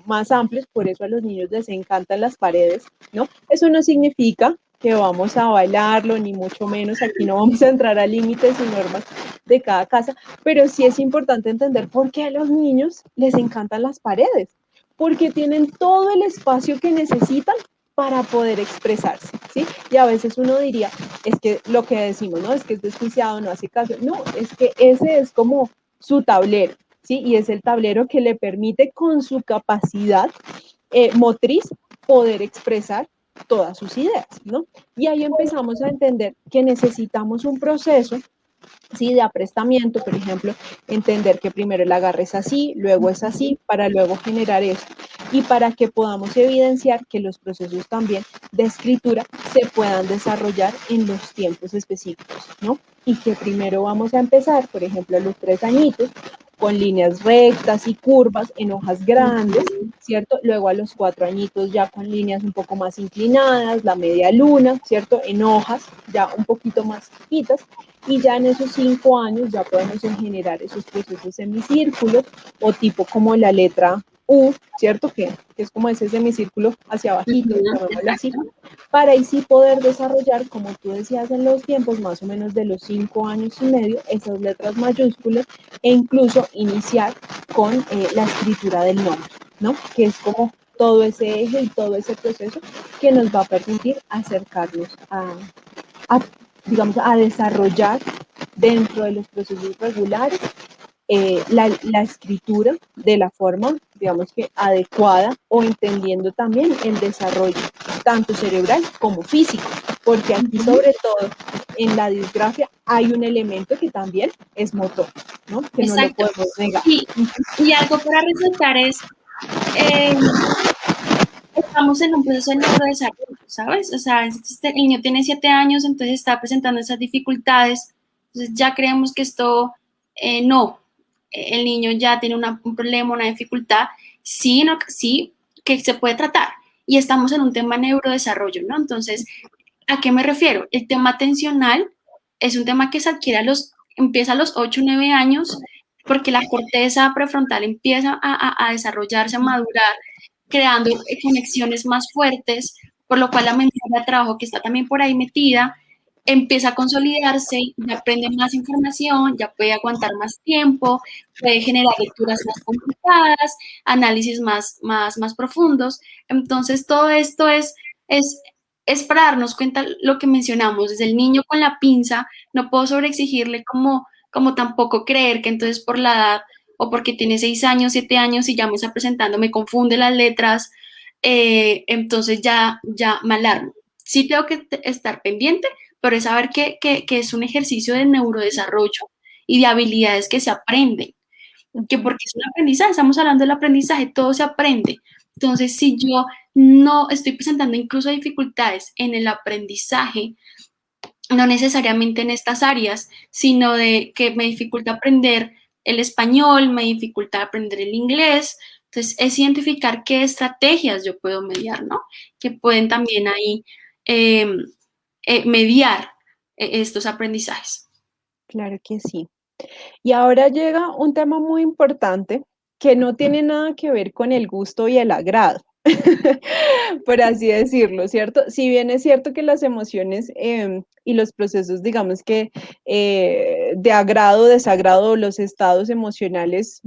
más amplios, por eso a los niños les encantan las paredes, ¿no? Eso no significa que vamos a bailarlo, ni mucho menos, aquí no vamos a entrar a límites y normas de cada casa, pero sí es importante entender por qué a los niños les encantan las paredes, porque tienen todo el espacio que necesitan para poder expresarse, ¿sí? Y a veces uno diría, es que lo que decimos, ¿no? Es que es desjuiciado, no hace caso. No, es que ese es como su tablero, ¿sí? Y es el tablero que le permite con su capacidad motriz poder expresar todas sus ideas, ¿no? Y ahí empezamos a entender que necesitamos un proceso, ¿sí? De aprestamiento, por ejemplo, entender que primero el agarre es así, luego es así, para luego generar esto. Y para que podamos evidenciar que los procesos también de escritura se puedan desarrollar en los tiempos específicos, ¿no? Y que primero vamos a empezar, por ejemplo, a los 3 añitos, con líneas rectas y curvas en hojas grandes, ¿cierto? Luego a los 4 añitos ya con líneas un poco más inclinadas, la media luna, ¿cierto? En hojas ya un poquito más chiquitas, y ya en esos 5 años ya podemos generar esos procesos semicírculos o tipo como la letra U, ¿cierto? Que es como ese semicírculo hacia abajito, llamémoslo así, para ahí sí poder desarrollar, como tú decías en los tiempos, más o menos de los 5 años y medio, esas letras mayúsculas e incluso iniciar con la escritura del nombre, ¿no? Que es como todo ese eje y todo ese proceso que nos va a permitir acercarnos a digamos, a desarrollar dentro de los procesos regulares la escritura de la forma, digamos que adecuada o entendiendo también el desarrollo tanto cerebral como físico, porque aquí sobre todo en la disgrafia hay un elemento que también es motor, ¿no? Que no lo Exacto. podemos negar. Y algo para resaltar es, eh, estamos en un proceso de neurodesarrollo, ¿sabes? O sea, el niño tiene 7 años, entonces está presentando esas dificultades, entonces ya creemos que esto, no, el niño ya tiene un problema, una dificultad, sí, no, sí, que se puede tratar. Y estamos en un tema de neurodesarrollo, ¿no? Entonces, ¿a qué me refiero? El tema atencional es un tema que se adquiere empieza a los 8 o 9 años, porque la corteza prefrontal empieza a desarrollarse, a madurar, creando conexiones más fuertes, por lo cual la memoria de trabajo que está también por ahí metida empieza a consolidarse, ya aprende más información, ya puede aguantar más tiempo, puede generar lecturas más complicadas, análisis más profundos. Entonces, todo esto es para darnos cuenta lo que mencionamos, desde el niño con la pinza, no puedo sobreexigirle como tampoco creer que entonces por la edad o porque tiene 6 años, 7 años y ya me está presentando, me confunde las letras, entonces ya me alarmo. Sí tengo que estar pendiente, pero es saber que es un ejercicio de neurodesarrollo y de habilidades que se aprenden, que porque es un aprendizaje, estamos hablando del aprendizaje, todo se aprende. Entonces, si yo no estoy presentando incluso dificultades en el aprendizaje, no necesariamente en estas áreas, sino de que me dificulta aprender el español, me dificulta aprender el inglés. Entonces, es identificar qué estrategias yo puedo mediar, ¿no? Que pueden también ahí eh, mediar estos aprendizajes. Claro que sí. Y ahora llega un tema muy importante que no tiene nada que ver con el gusto y el agrado, por así decirlo, ¿cierto? Si bien es cierto que las emociones y los procesos, digamos que de agrado, desagrado, los estados emocionales,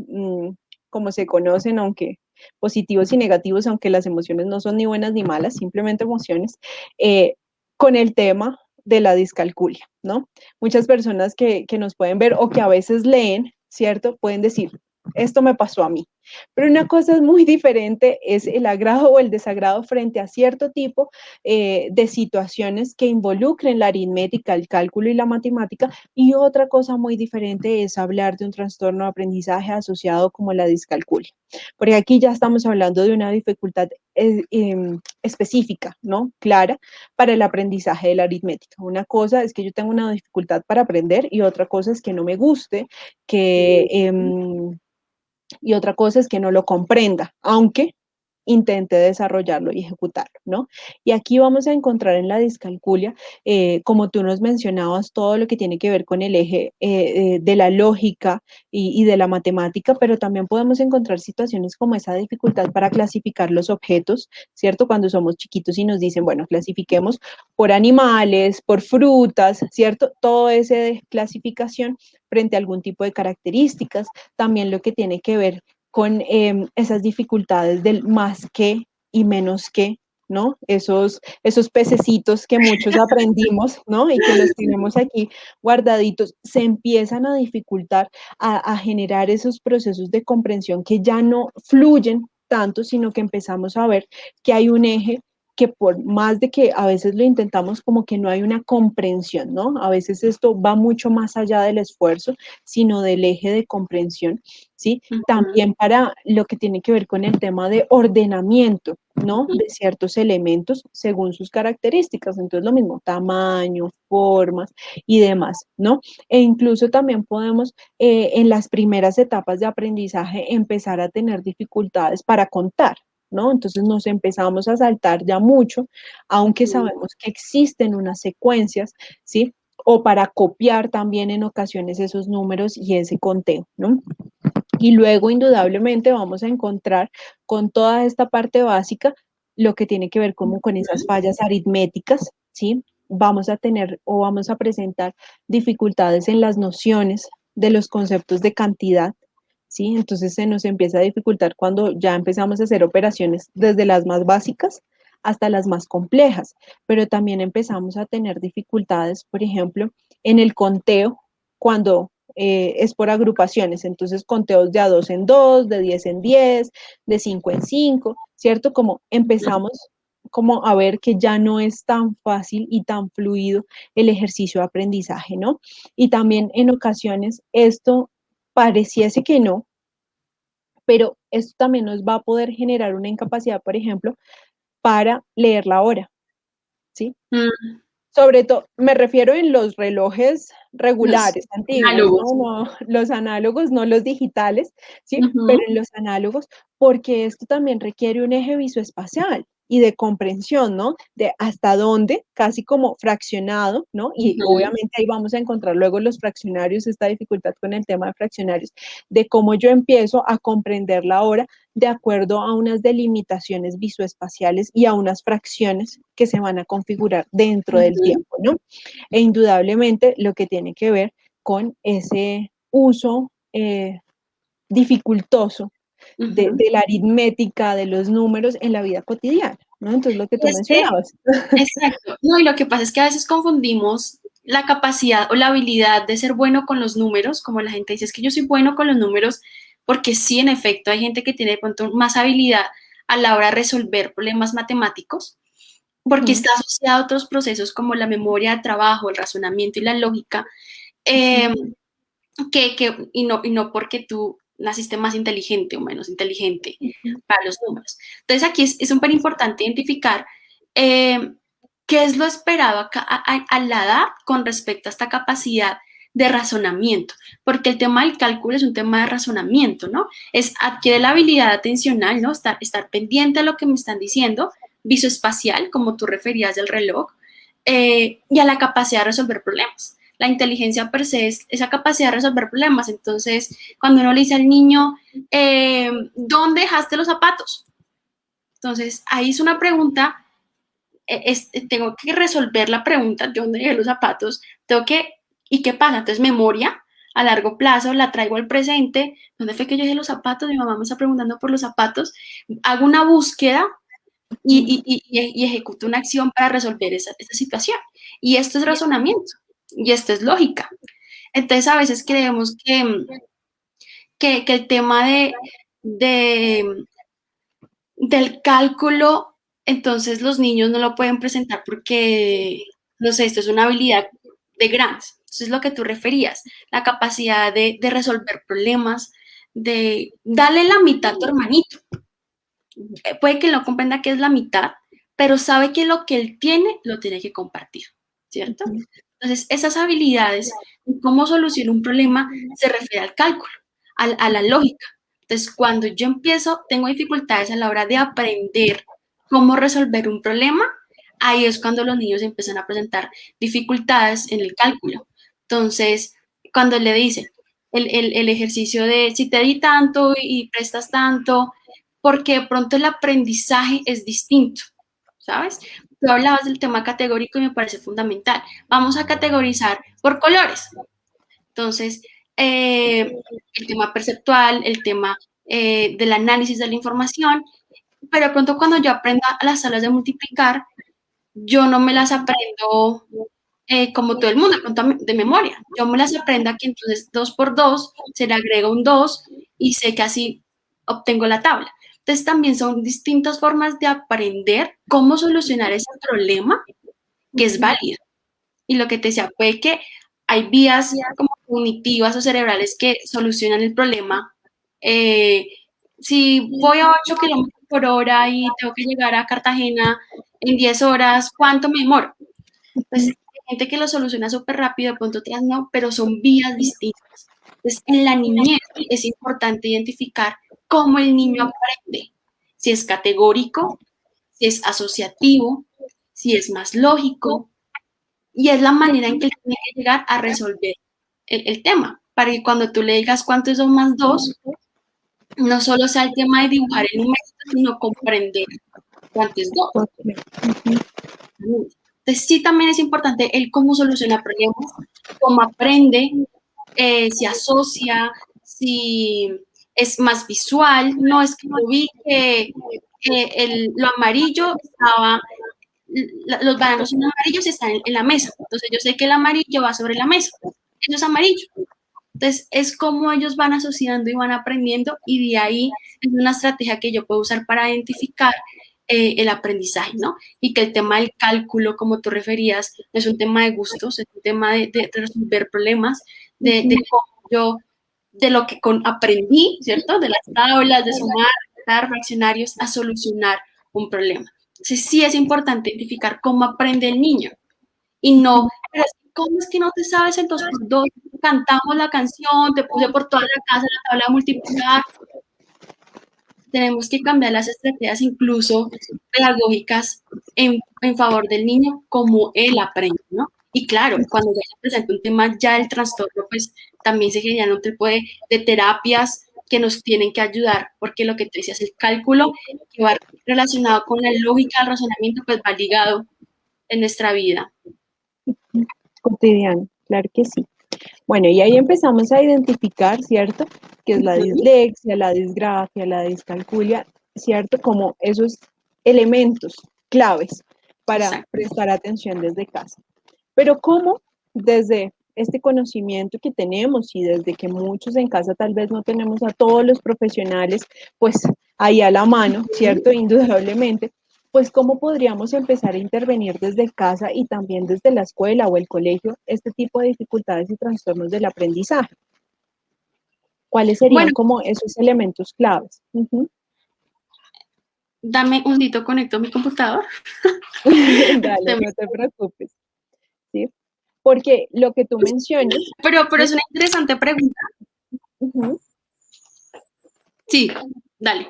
como se conocen, aunque positivos y negativos, aunque las emociones no son ni buenas ni malas, simplemente emociones, eh, con el tema de la discalculia, ¿no? Muchas personas que nos pueden ver o que a veces leen, ¿cierto? Pueden decir, esto me pasó a mí. Pero una cosa es muy diferente, es el agrado o el desagrado frente a cierto tipo de situaciones que involucren la aritmética, el cálculo y la matemática. Y otra cosa muy diferente es hablar de un trastorno de aprendizaje asociado como la discalculia. Porque aquí ya estamos hablando de una dificultad específica, ¿no? Clara para el aprendizaje de la aritmética. Una cosa es que yo tengo una dificultad para aprender y otra cosa es que no me guste, que, y otra cosa es que no lo comprenda, aunque intente desarrollarlo y ejecutarlo, ¿no? Y aquí vamos a encontrar en la discalculia, como tú nos mencionabas, todo lo que tiene que ver con el eje de la lógica y de la matemática, pero también podemos encontrar situaciones como esa dificultad para clasificar los objetos, ¿cierto? Cuando somos chiquitos y nos dicen, bueno, clasifiquemos por animales, por frutas, ¿cierto? Todo ese de clasificación frente a algún tipo de características, también lo que tiene que ver con esas dificultades del más que y menos que, ¿no? Esos pececitos que muchos aprendimos, ¿no? Y que los tenemos aquí guardaditos, se empiezan a dificultar, a generar esos procesos de comprensión que ya no fluyen tanto, sino que empezamos a ver que hay un eje que por más de que a veces lo intentamos, como que no hay una comprensión, ¿no? A veces esto va mucho más allá del esfuerzo, sino del eje de comprensión, ¿sí? También para lo que tiene que ver con el tema de ordenamiento, ¿no? De ciertos elementos según sus características. Entonces, lo mismo, tamaño, formas y demás, ¿no? E incluso también podemos, en las primeras etapas de aprendizaje, empezar a tener dificultades para contar, ¿no? Entonces nos empezamos a saltar ya mucho, aunque sabemos que existen unas secuencias, ¿sí? O para copiar también en ocasiones esos números y ese conteo, ¿no? Y luego, indudablemente, vamos a encontrar con toda esta parte básica lo que tiene que ver como con esas fallas aritméticas, ¿sí? Vamos a tener o vamos a presentar dificultades en las nociones de los conceptos de cantidad, ¿sí? Entonces se nos empieza a dificultar cuando ya empezamos a hacer operaciones desde las más básicas hasta las más complejas, pero también empezamos a tener dificultades, por ejemplo, en el conteo, cuando es por agrupaciones, entonces conteos de a 2 en 2, de 10 en 10, de 5 en 5, ¿cierto? Como empezamos como a ver que ya no es tan fácil y tan fluido el ejercicio de aprendizaje, ¿no? Y también en ocasiones esto pareciese que no, pero esto también nos va a poder generar una incapacidad, por ejemplo, para leer la hora, ¿sí? Sobre todo, me refiero en los relojes Los regulares, antiguos, ¿no? análogos. No, los análogos, no los digitales, ¿sí? Pero Ujú, en los análogos, porque esto también requiere un eje visoespacial y de comprensión, ¿no? De hasta dónde, casi como fraccionado, ¿no? Y ujú, obviamente ahí vamos a encontrar luego los fraccionarios, esta dificultad con el tema de fraccionarios, de cómo yo empiezo a comprender la hora de acuerdo a unas delimitaciones visoespaciales y a unas fracciones que se van a configurar dentro del ujú, tiempo, ¿no? E indudablemente lo que tiene que ver con ese uso dificultoso ujú. de la aritmética, de los números en la vida cotidiana, ¿no? Entonces, lo que Y tú es que, mencionabas. exacto, no, y lo que pasa es que a veces confundimos la capacidad o la habilidad de ser bueno con los números, como la gente dice, es que yo soy bueno con los números, porque sí, en efecto, hay gente que tiene de pronto más habilidad a la hora de resolver problemas matemáticos, porque Ujú, está asociado a otros procesos como la memoria de trabajo, el razonamiento y la lógica, ujú, eh, y no porque tú naciste más inteligente o menos inteligente Ujú. para los números. Entonces aquí es súper importante identificar qué es lo esperado a la edad con respecto a esta capacidad de razonamiento, porque el tema del cálculo es un tema de razonamiento, ¿no? Es adquiere la habilidad atencional, ¿no? Estar pendiente de lo que me están diciendo, visoespacial, como tú referías del reloj, y a la capacidad de resolver problemas. La inteligencia per se es esa capacidad de resolver problemas. Entonces, cuando uno le dice al niño, ¿dónde dejaste los zapatos? Entonces, ahí es una pregunta, tengo que resolver la pregunta de dónde dejé los zapatos, ¿y qué pasa? Entonces, memoria a largo plazo, la traigo al presente, ¿dónde fue que yo dejé los zapatos? Mi mamá me está preguntando por los zapatos, hago una búsqueda y ejecuto una acción para resolver esa situación. Y esto es razonamiento, y esto es lógica. Entonces, a veces creemos que el tema de, del cálculo, entonces los niños no lo pueden presentar porque, no sé, esto es una habilidad de grandes. Eso es lo que tú referías, la capacidad de resolver problemas, de darle la mitad a tu hermanito. Puede que no comprenda qué es la mitad, pero sabe que lo que él tiene lo tiene que compartir, ¿cierto? Ujú. Entonces, esas habilidades, cómo solucionar un problema, se refiere al cálculo, a la lógica. Entonces, cuando yo empiezo, tengo dificultades a la hora de aprender cómo resolver un problema, ahí es cuando los niños empiezan a presentar dificultades en el cálculo. Entonces, cuando le dicen el ejercicio de si te di tanto y prestas tanto, porque de pronto el aprendizaje es distinto, ¿sabes? Tú hablabas del tema categórico y me parece fundamental. Vamos a categorizar por colores. Entonces, el tema perceptual, el tema del análisis de la información, pero de pronto cuando yo aprendo a las tablas de multiplicar, yo no me las aprendo como todo el mundo, de pronto de memoria. Yo me las aprendo aquí, entonces 2 por 2 se le agrega un 2 y sé que así obtengo la tabla. Entonces también son distintas formas de aprender cómo solucionar ese problema que es Ujú. válido. Y lo que te decía fue que hay vías como cognitivas o cerebrales que solucionan el problema. Eh, si voy a 8 kilómetros por hora y tengo que llegar a Cartagena en 10 horas, ¿cuánto me demoro? Pues Ujú. hay gente que lo soluciona súper rápido, de pronto otras no, pero son vías distintas. Entonces, en la niñez es importante identificar cómo el niño aprende, si es categórico, si es asociativo, si es más lógico, y es la manera en que él tiene que llegar a resolver el tema, para que cuando tú le digas cuántos son más dos, no solo sea el tema de dibujar el número, sino comprender cuántos es dos. Ok. Ujú. Entonces, sí también es importante el cómo soluciona problemas, cómo aprende, si asocia, si es más visual. No es que yo vi que lo amarillo estaba, los bananos son amarillos y están en la mesa. Entonces, yo sé que el amarillo va sobre la mesa. Eso es amarillo. Entonces, es como ellos van asociando y van aprendiendo y de ahí es una estrategia que yo puedo usar para identificar el aprendizaje, ¿no? Y que el tema del cálculo, como tú referías, no es un tema de gustos, es un tema de resolver problemas, de Ujú. cómo yo, de lo que aprendí, ¿cierto? De las tablas, de sumar, dar fraccionarios, a solucionar un problema. Entonces, sí es importante identificar cómo aprende el niño y no, pero ¿cómo es que no te sabes el 2 por 2? Cantamos la canción, te puse por toda la casa la tabla de multiplicar. Tenemos que cambiar las estrategias, incluso pedagógicas, en favor del niño, como él aprende, ¿no? Y claro, cuando ya se presenta un tema ya el trastorno, pues también se generan un tipo de terapias que nos tienen que ayudar, porque lo que tú decías, el cálculo que va relacionado con la lógica, el razonamiento, pues va ligado en nuestra vida. Cotidiano, claro que sí. Bueno, y ahí empezamos a identificar, ¿cierto? Que es la Ujú. dislexia, la disgrafia, la discalculia, ¿cierto? Como esos elementos claves para Exacto. prestar atención desde casa. Pero ¿cómo desde este conocimiento que tenemos y desde que muchos en casa tal vez no tenemos a todos los profesionales, pues ahí a la mano, ¿cierto? Indudablemente, pues cómo podríamos empezar a intervenir desde casa y también desde la escuela o el colegio este tipo de dificultades y trastornos del aprendizaje. ¿Cuáles serían Bueno, como esos elementos claves? Ujú. dame un dito, conecto mi computador. Dale, no te preocupes, ¿sí? Porque lo que tú mencionas, Pero ¿sí? es una interesante pregunta. Ujú. Sí, dale.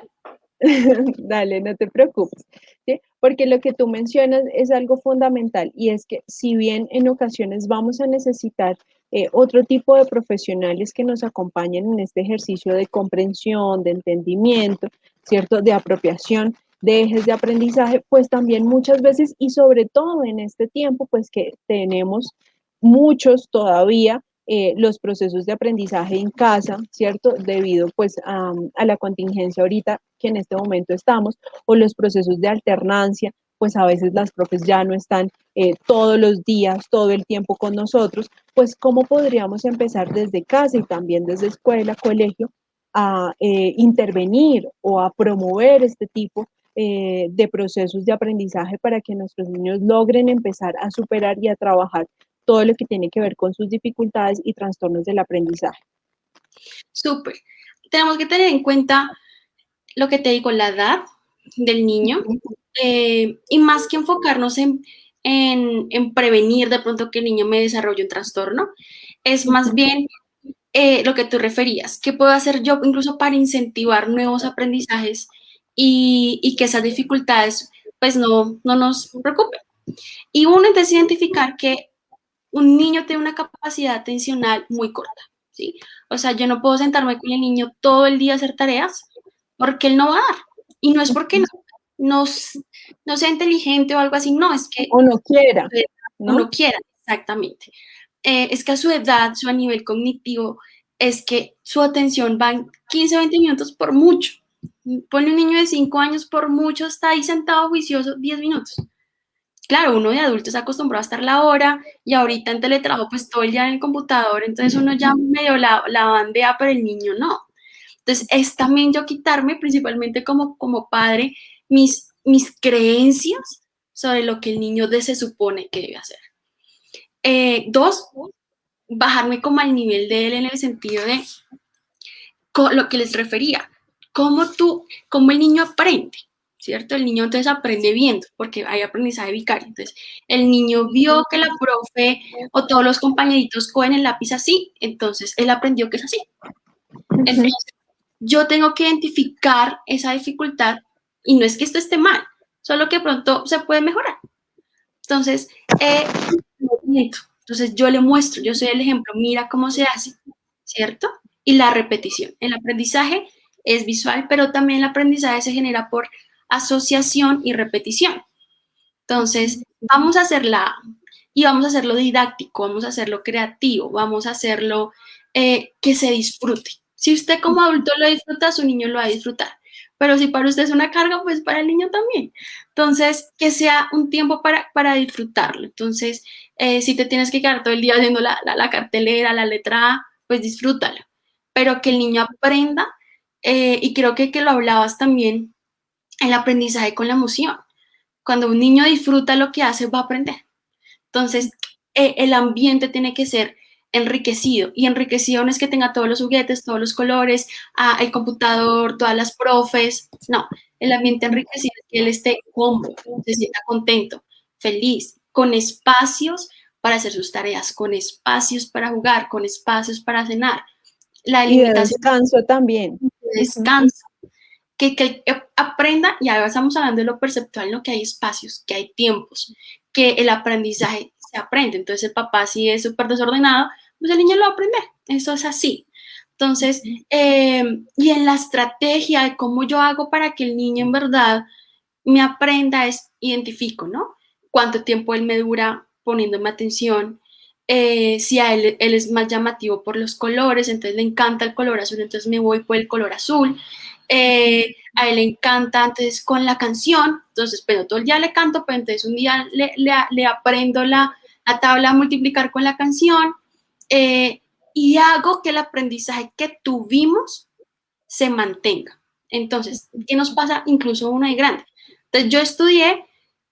Dale, no te preocupes, ¿sí? Porque lo que tú mencionas es algo fundamental y es que si bien en ocasiones vamos a necesitar otro tipo de profesionales que nos acompañen en este ejercicio de comprensión, de entendimiento, ¿cierto? De apropiación de ejes de aprendizaje, pues también muchas veces y sobre todo en este tiempo, pues que tenemos muchos todavía los procesos de aprendizaje en casa, ¿cierto? Debido pues a la contingencia ahorita que en este momento estamos, o los procesos de alternancia, pues a veces las profes ya no están todos los días, todo el tiempo con nosotros, pues cómo podríamos empezar desde casa y también desde escuela, colegio, a intervenir o a promover este tipo de procesos de aprendizaje para que nuestros niños logren empezar a superar y a trabajar todo lo que tiene que ver con sus dificultades y trastornos del aprendizaje. Súper. Tenemos que tener en cuenta lo que te digo, la edad del niño, y más que enfocarnos en prevenir de pronto que el niño me desarrolle un trastorno, es más bien lo que tú referías, qué puedo hacer yo incluso para incentivar nuevos aprendizajes y que esas dificultades pues no nos preocupen. Y uno es identificar que un niño tiene una capacidad atencional muy corta, ¿sí? O sea, yo no puedo sentarme con el niño todo el día a hacer tareas porque él no va a dar. Y no es porque no, no sea inteligente o algo así, no, es que O no quiera, ¿no? uno quiera, exactamente. Es que a su edad, su nivel cognitivo, es que su atención va en 15 o 20 minutos por mucho. Pone un niño de 5 años por mucho, está ahí sentado juicioso 10 minutos. Claro, uno de adulto se acostumbrado a estar la hora y ahorita en teletrabajo pues todo el día en el computador, entonces uno ya medio la bandea, pero el niño no. Entonces es también yo quitarme principalmente como padre mis creencias sobre lo que el niño se supone que debe hacer. Dos, bajarme como al nivel de él en el sentido de lo que les refería, cómo el niño aprende, ¿cierto? El niño entonces aprende viendo, porque hay aprendizaje vicario. Entonces, el niño vio que la profe o todos los compañeritos cogen el lápiz así, entonces él aprendió que es así. Entonces, yo tengo que identificar esa dificultad y no es que esto esté mal, solo que pronto se puede mejorar. Entonces, entonces yo le muestro, yo soy el ejemplo, mira cómo se hace, ¿cierto? Y la repetición. El aprendizaje es visual, pero también el aprendizaje se genera por asociación y repetición. Entonces, vamos a hacerla y vamos a hacerlo didáctico, vamos a hacerlo creativo, vamos a hacerlo que se disfrute. Si usted como adulto lo disfruta, su niño lo va a disfrutar. Pero si para usted es una carga, pues para el niño también. Entonces, que sea un tiempo para disfrutarlo. Entonces, si te tienes que quedar todo el día haciendo la cartelera, la letra A, pues disfrútala. Pero que el niño aprenda, y creo que lo hablabas también, el aprendizaje con la emoción. Cuando un niño disfruta lo que hace, va a aprender. Entonces, el ambiente tiene que ser enriquecido. Y enriquecido no es que tenga todos los juguetes, todos los colores, el computador, todas las profes. No, el ambiente enriquecido es que él esté cómodo, se sienta contento, feliz, con espacios para hacer sus tareas, con espacios para jugar, con espacios para cenar. La Y de delimitación descanso también. de Ujú. descanso, que aprenda, y ahora estamos hablando de lo perceptual, ¿no? Que hay espacios, que hay tiempos, que el aprendizaje se aprende. Entonces el papá si es súper desordenado, pues el niño lo va a aprender. Eso es así. Entonces, y en la estrategia de cómo yo hago para que el niño en verdad me aprenda es identifico, ¿no? Cuánto tiempo él me dura poniéndome atención, si a él es más llamativo por los colores, entonces le encanta el color azul, entonces me voy por el color azul. A él le encanta, entonces con la canción, entonces, pero todo el día le canto, pero entonces un día le aprendo la tabla a multiplicar con la canción, y hago que el aprendizaje que tuvimos se mantenga. Entonces, ¿qué nos pasa incluso uno de grande? Entonces, yo estudié,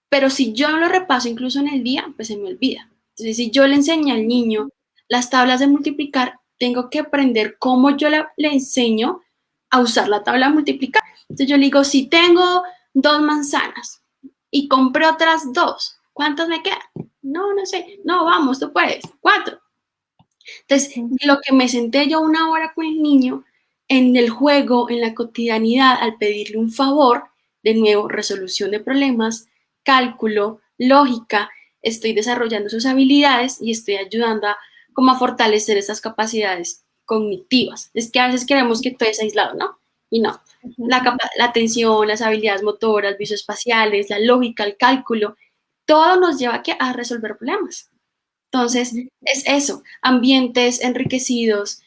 pero si yo no lo repaso incluso en el día, pues se me olvida. Entonces, si yo le enseño al niño las tablas de multiplicar, tengo que aprender cómo yo le enseño a usar la tabla de multiplicar. Entonces yo le digo, si tengo 2 manzanas y compré otras 2, ¿cuántas me quedan? No, no sé. No, vamos, tú puedes. 4. Entonces, lo que me senté yo 1 hora con el niño, en el juego, en la cotidianidad, al pedirle un favor, de nuevo, resolución de problemas, cálculo, lógica, estoy desarrollando sus habilidades y estoy ayudando a, como a fortalecer esas capacidades cognitivas. Es que a veces queremos que todo es aislado, ¿no? Y no. La atención, las habilidades motoras, visoespaciales, la lógica, el cálculo, todo nos lleva a resolver problemas. Entonces, es eso, ambientes enriquecidos,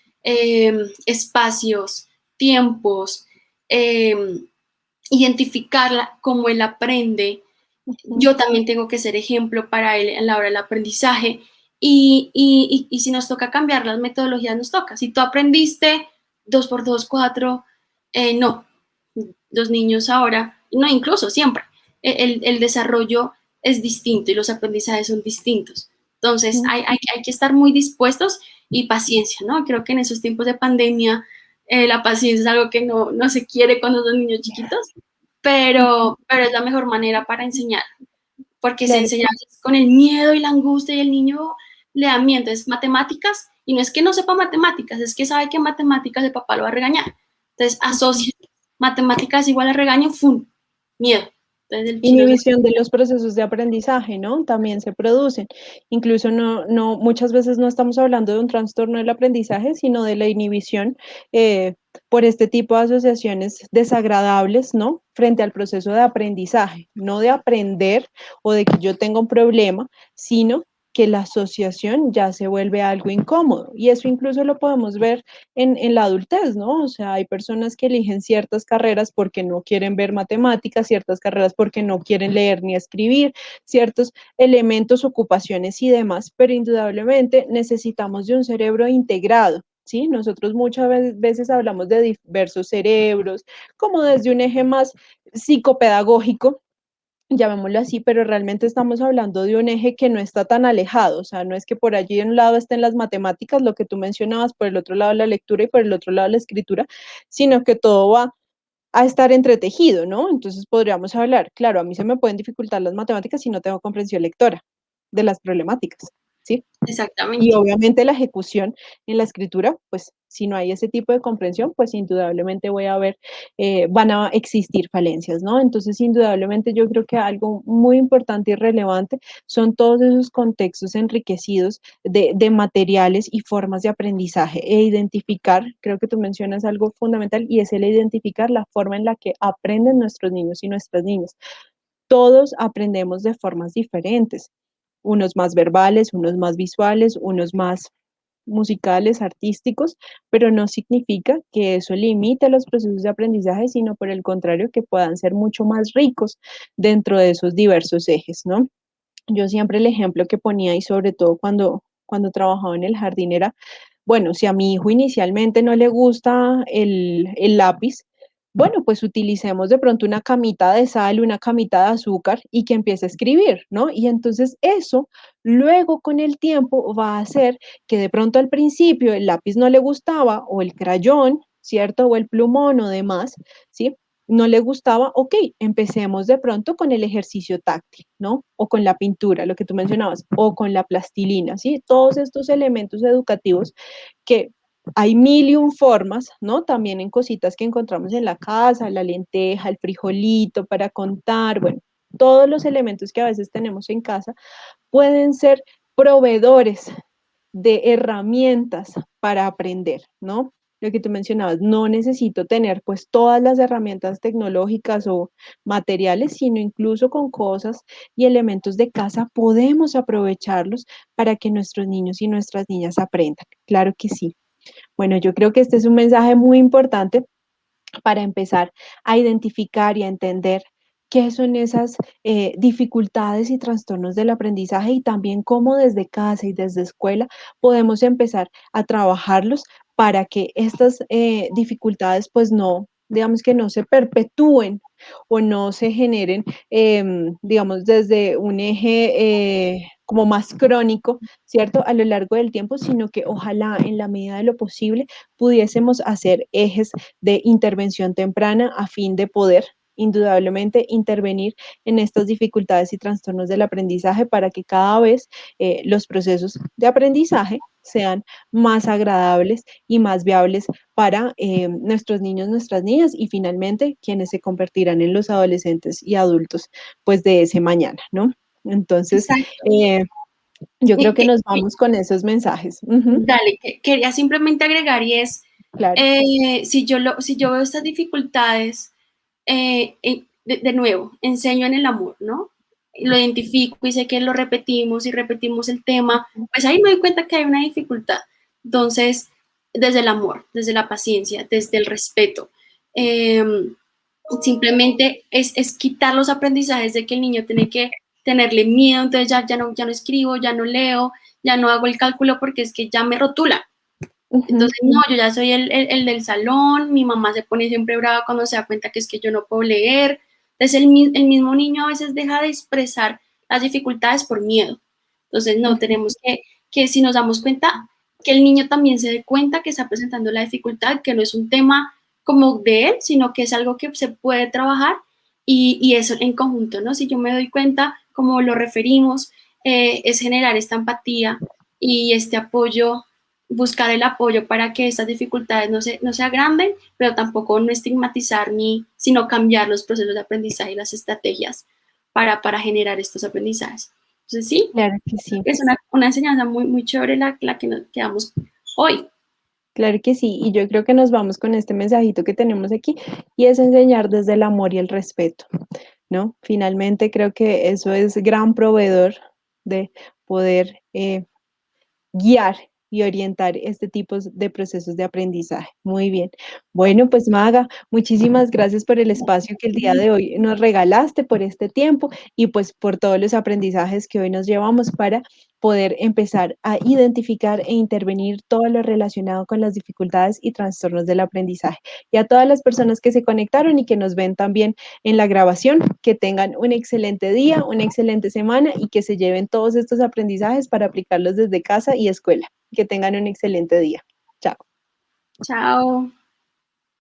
espacios, tiempos, identificarla como él aprende. Yo también tengo que ser ejemplo para él en la hora del aprendizaje y si nos toca cambiar las metodologías, nos toca. Si tú aprendiste 2 por 2, 4, no, los niños ahora, no, incluso siempre, el desarrollo es distinto y los aprendizajes son distintos. Entonces, hay que estar muy dispuestos y paciencia, ¿no? Creo que en esos tiempos de pandemia la paciencia es algo que no se quiere cuando son niños chiquitos, pero es la mejor manera para enseñar, porque se Claro. enseña con el miedo y la angustia y el niño le da miedo. Entonces, matemáticas, y no es que no sepa matemáticas, es que sabe que matemáticas el papá lo va a regañar. Entonces, asocia matemáticas igual a regaño, ¡fum! Miedo. Entonces, el chino Inhibición de los procesos de aprendizaje, ¿no? También se producen. Incluso muchas veces no estamos hablando de un trastorno del aprendizaje, sino de la inhibición por este tipo de asociaciones desagradables, ¿no? Frente al proceso de aprendizaje, no de aprender o de que yo tenga un problema, sino que la asociación ya se vuelve algo incómodo. Y eso incluso lo podemos ver en la adultez, ¿no? O sea, hay personas que eligen ciertas carreras porque no quieren ver matemáticas, ciertas carreras porque no quieren leer ni escribir, ciertos elementos, ocupaciones y demás, pero indudablemente necesitamos de un cerebro integrado. ¿Sí? Nosotros muchas veces hablamos de diversos cerebros, como desde un eje más psicopedagógico, llamémoslo así, pero realmente estamos hablando de un eje que no está tan alejado, o sea, no es que por allí en un lado estén las matemáticas, lo que tú mencionabas, por el otro lado la lectura y por el otro lado la escritura, sino que todo va a estar entretejido, ¿no? Entonces podríamos hablar, claro, a mí se me pueden dificultar las matemáticas si no tengo comprensión lectora de las problemáticas, ¿sí? Y exactamente. obviamente la ejecución en la escritura, pues si no hay ese tipo de comprensión, pues indudablemente van a existir falencias, ¿no? Entonces, indudablemente yo creo que algo muy importante y relevante son todos esos contextos enriquecidos de materiales y formas de aprendizaje e identificar, creo que tú mencionas algo fundamental y es el identificar la forma en la que aprenden nuestros niños y nuestras niñas. Todos aprendemos de formas diferentes, unos más verbales, unos más visuales, unos más musicales, artísticos, pero no significa que eso limite los procesos de aprendizaje, sino por el contrario, que puedan ser mucho más ricos dentro de esos diversos ejes, ¿no? Yo siempre el ejemplo que ponía y sobre todo cuando trabajaba en el jardín era, bueno, si a mi hijo inicialmente no le gusta el lápiz, bueno, pues utilicemos de pronto una camita de sal, una camita de azúcar y que empiece a escribir, ¿no? Y entonces eso luego con el tiempo va a hacer que de pronto al principio el lápiz no le gustaba o el crayón, ¿cierto? O el plumón o demás, ¿sí? No le gustaba, ok, empecemos de pronto con el ejercicio táctil, ¿no? O con la pintura, lo que tú mencionabas, o con la plastilina, ¿sí? Todos estos elementos educativos que hay mil y un formas, ¿no? También en cositas que encontramos en la casa, la lenteja, el frijolito para contar, bueno, todos los elementos que a veces tenemos en casa pueden ser proveedores de herramientas para aprender, ¿no? Lo que tú mencionabas, no necesito tener pues todas las herramientas tecnológicas o materiales, sino incluso con cosas y elementos de casa podemos aprovecharlos para que nuestros niños y nuestras niñas aprendan. Claro que sí. Bueno, yo creo que este es un mensaje muy importante para empezar a identificar y a entender qué son esas dificultades y trastornos del aprendizaje y también cómo desde casa y desde escuela podemos empezar a trabajarlos para que estas dificultades pues digamos que no se perpetúen o no se generen, digamos, desde un eje como más crónico, ¿cierto? A lo largo del tiempo, sino que ojalá en la medida de lo posible pudiésemos hacer ejes de intervención temprana a fin de poder indudablemente intervenir en estas dificultades y trastornos del aprendizaje para que cada vez los procesos de aprendizaje sean más agradables y más viables para nuestros niños, nuestras niñas y finalmente quienes se convertirán en los adolescentes y adultos pues de ese mañana, ¿no? Entonces, Exacto. yo creo Y que nos vamos con esos mensajes. dale, quería simplemente agregar y es, Claro. si yo veo estas dificultades, de nuevo, enseño en el amor, ¿no? Lo identifico y sé que lo repetimos y repetimos el tema, pues ahí me doy cuenta que hay una dificultad. Entonces, desde el amor, desde la paciencia, desde el respeto, eh, simplemente es quitar los aprendizajes de que el niño tiene que tenerle miedo, entonces ya no escribo, ya no leo, ya no hago el cálculo porque es que ya me rotula. Ujú. Entonces, no, yo ya soy el del salón, mi mamá se pone siempre brava cuando se da cuenta que es que yo no puedo leer. Entonces, el mismo niño a veces deja de expresar las dificultades por miedo. Entonces, no, Ujú. tenemos que si nos damos cuenta, que el niño también se dé cuenta que está presentando la dificultad, que no es un tema como de él, sino que es algo que se puede trabajar y eso en conjunto, ¿no? Si yo me doy cuenta, como lo referimos, es generar esta empatía y este apoyo, buscar el apoyo para que estas dificultades no se agranden, pero tampoco no estigmatizar sino cambiar los procesos de aprendizaje y las estrategias para generar estos aprendizajes. Entonces, sí, Claro que sí. es una enseñanza muy, muy chévere la que nos quedamos hoy. Claro que sí, y yo creo que nos vamos con este mensajito que tenemos aquí y es enseñar desde el amor y el respeto, ¿no? Finalmente creo que eso es gran proveedor de poder guiar y orientar este tipo de procesos de aprendizaje. Muy bien. Bueno, pues Maga, muchísimas gracias por el espacio que el día de hoy nos regalaste, por este tiempo y pues por todos los aprendizajes que hoy nos llevamos para poder empezar a identificar e intervenir todo lo relacionado con las dificultades y trastornos del aprendizaje. Y a todas las personas que se conectaron y que nos ven también en la grabación, que tengan un excelente día, una excelente semana y que se lleven todos estos aprendizajes para aplicarlos desde casa y escuela. Que tengan un excelente día. Chao. Chao.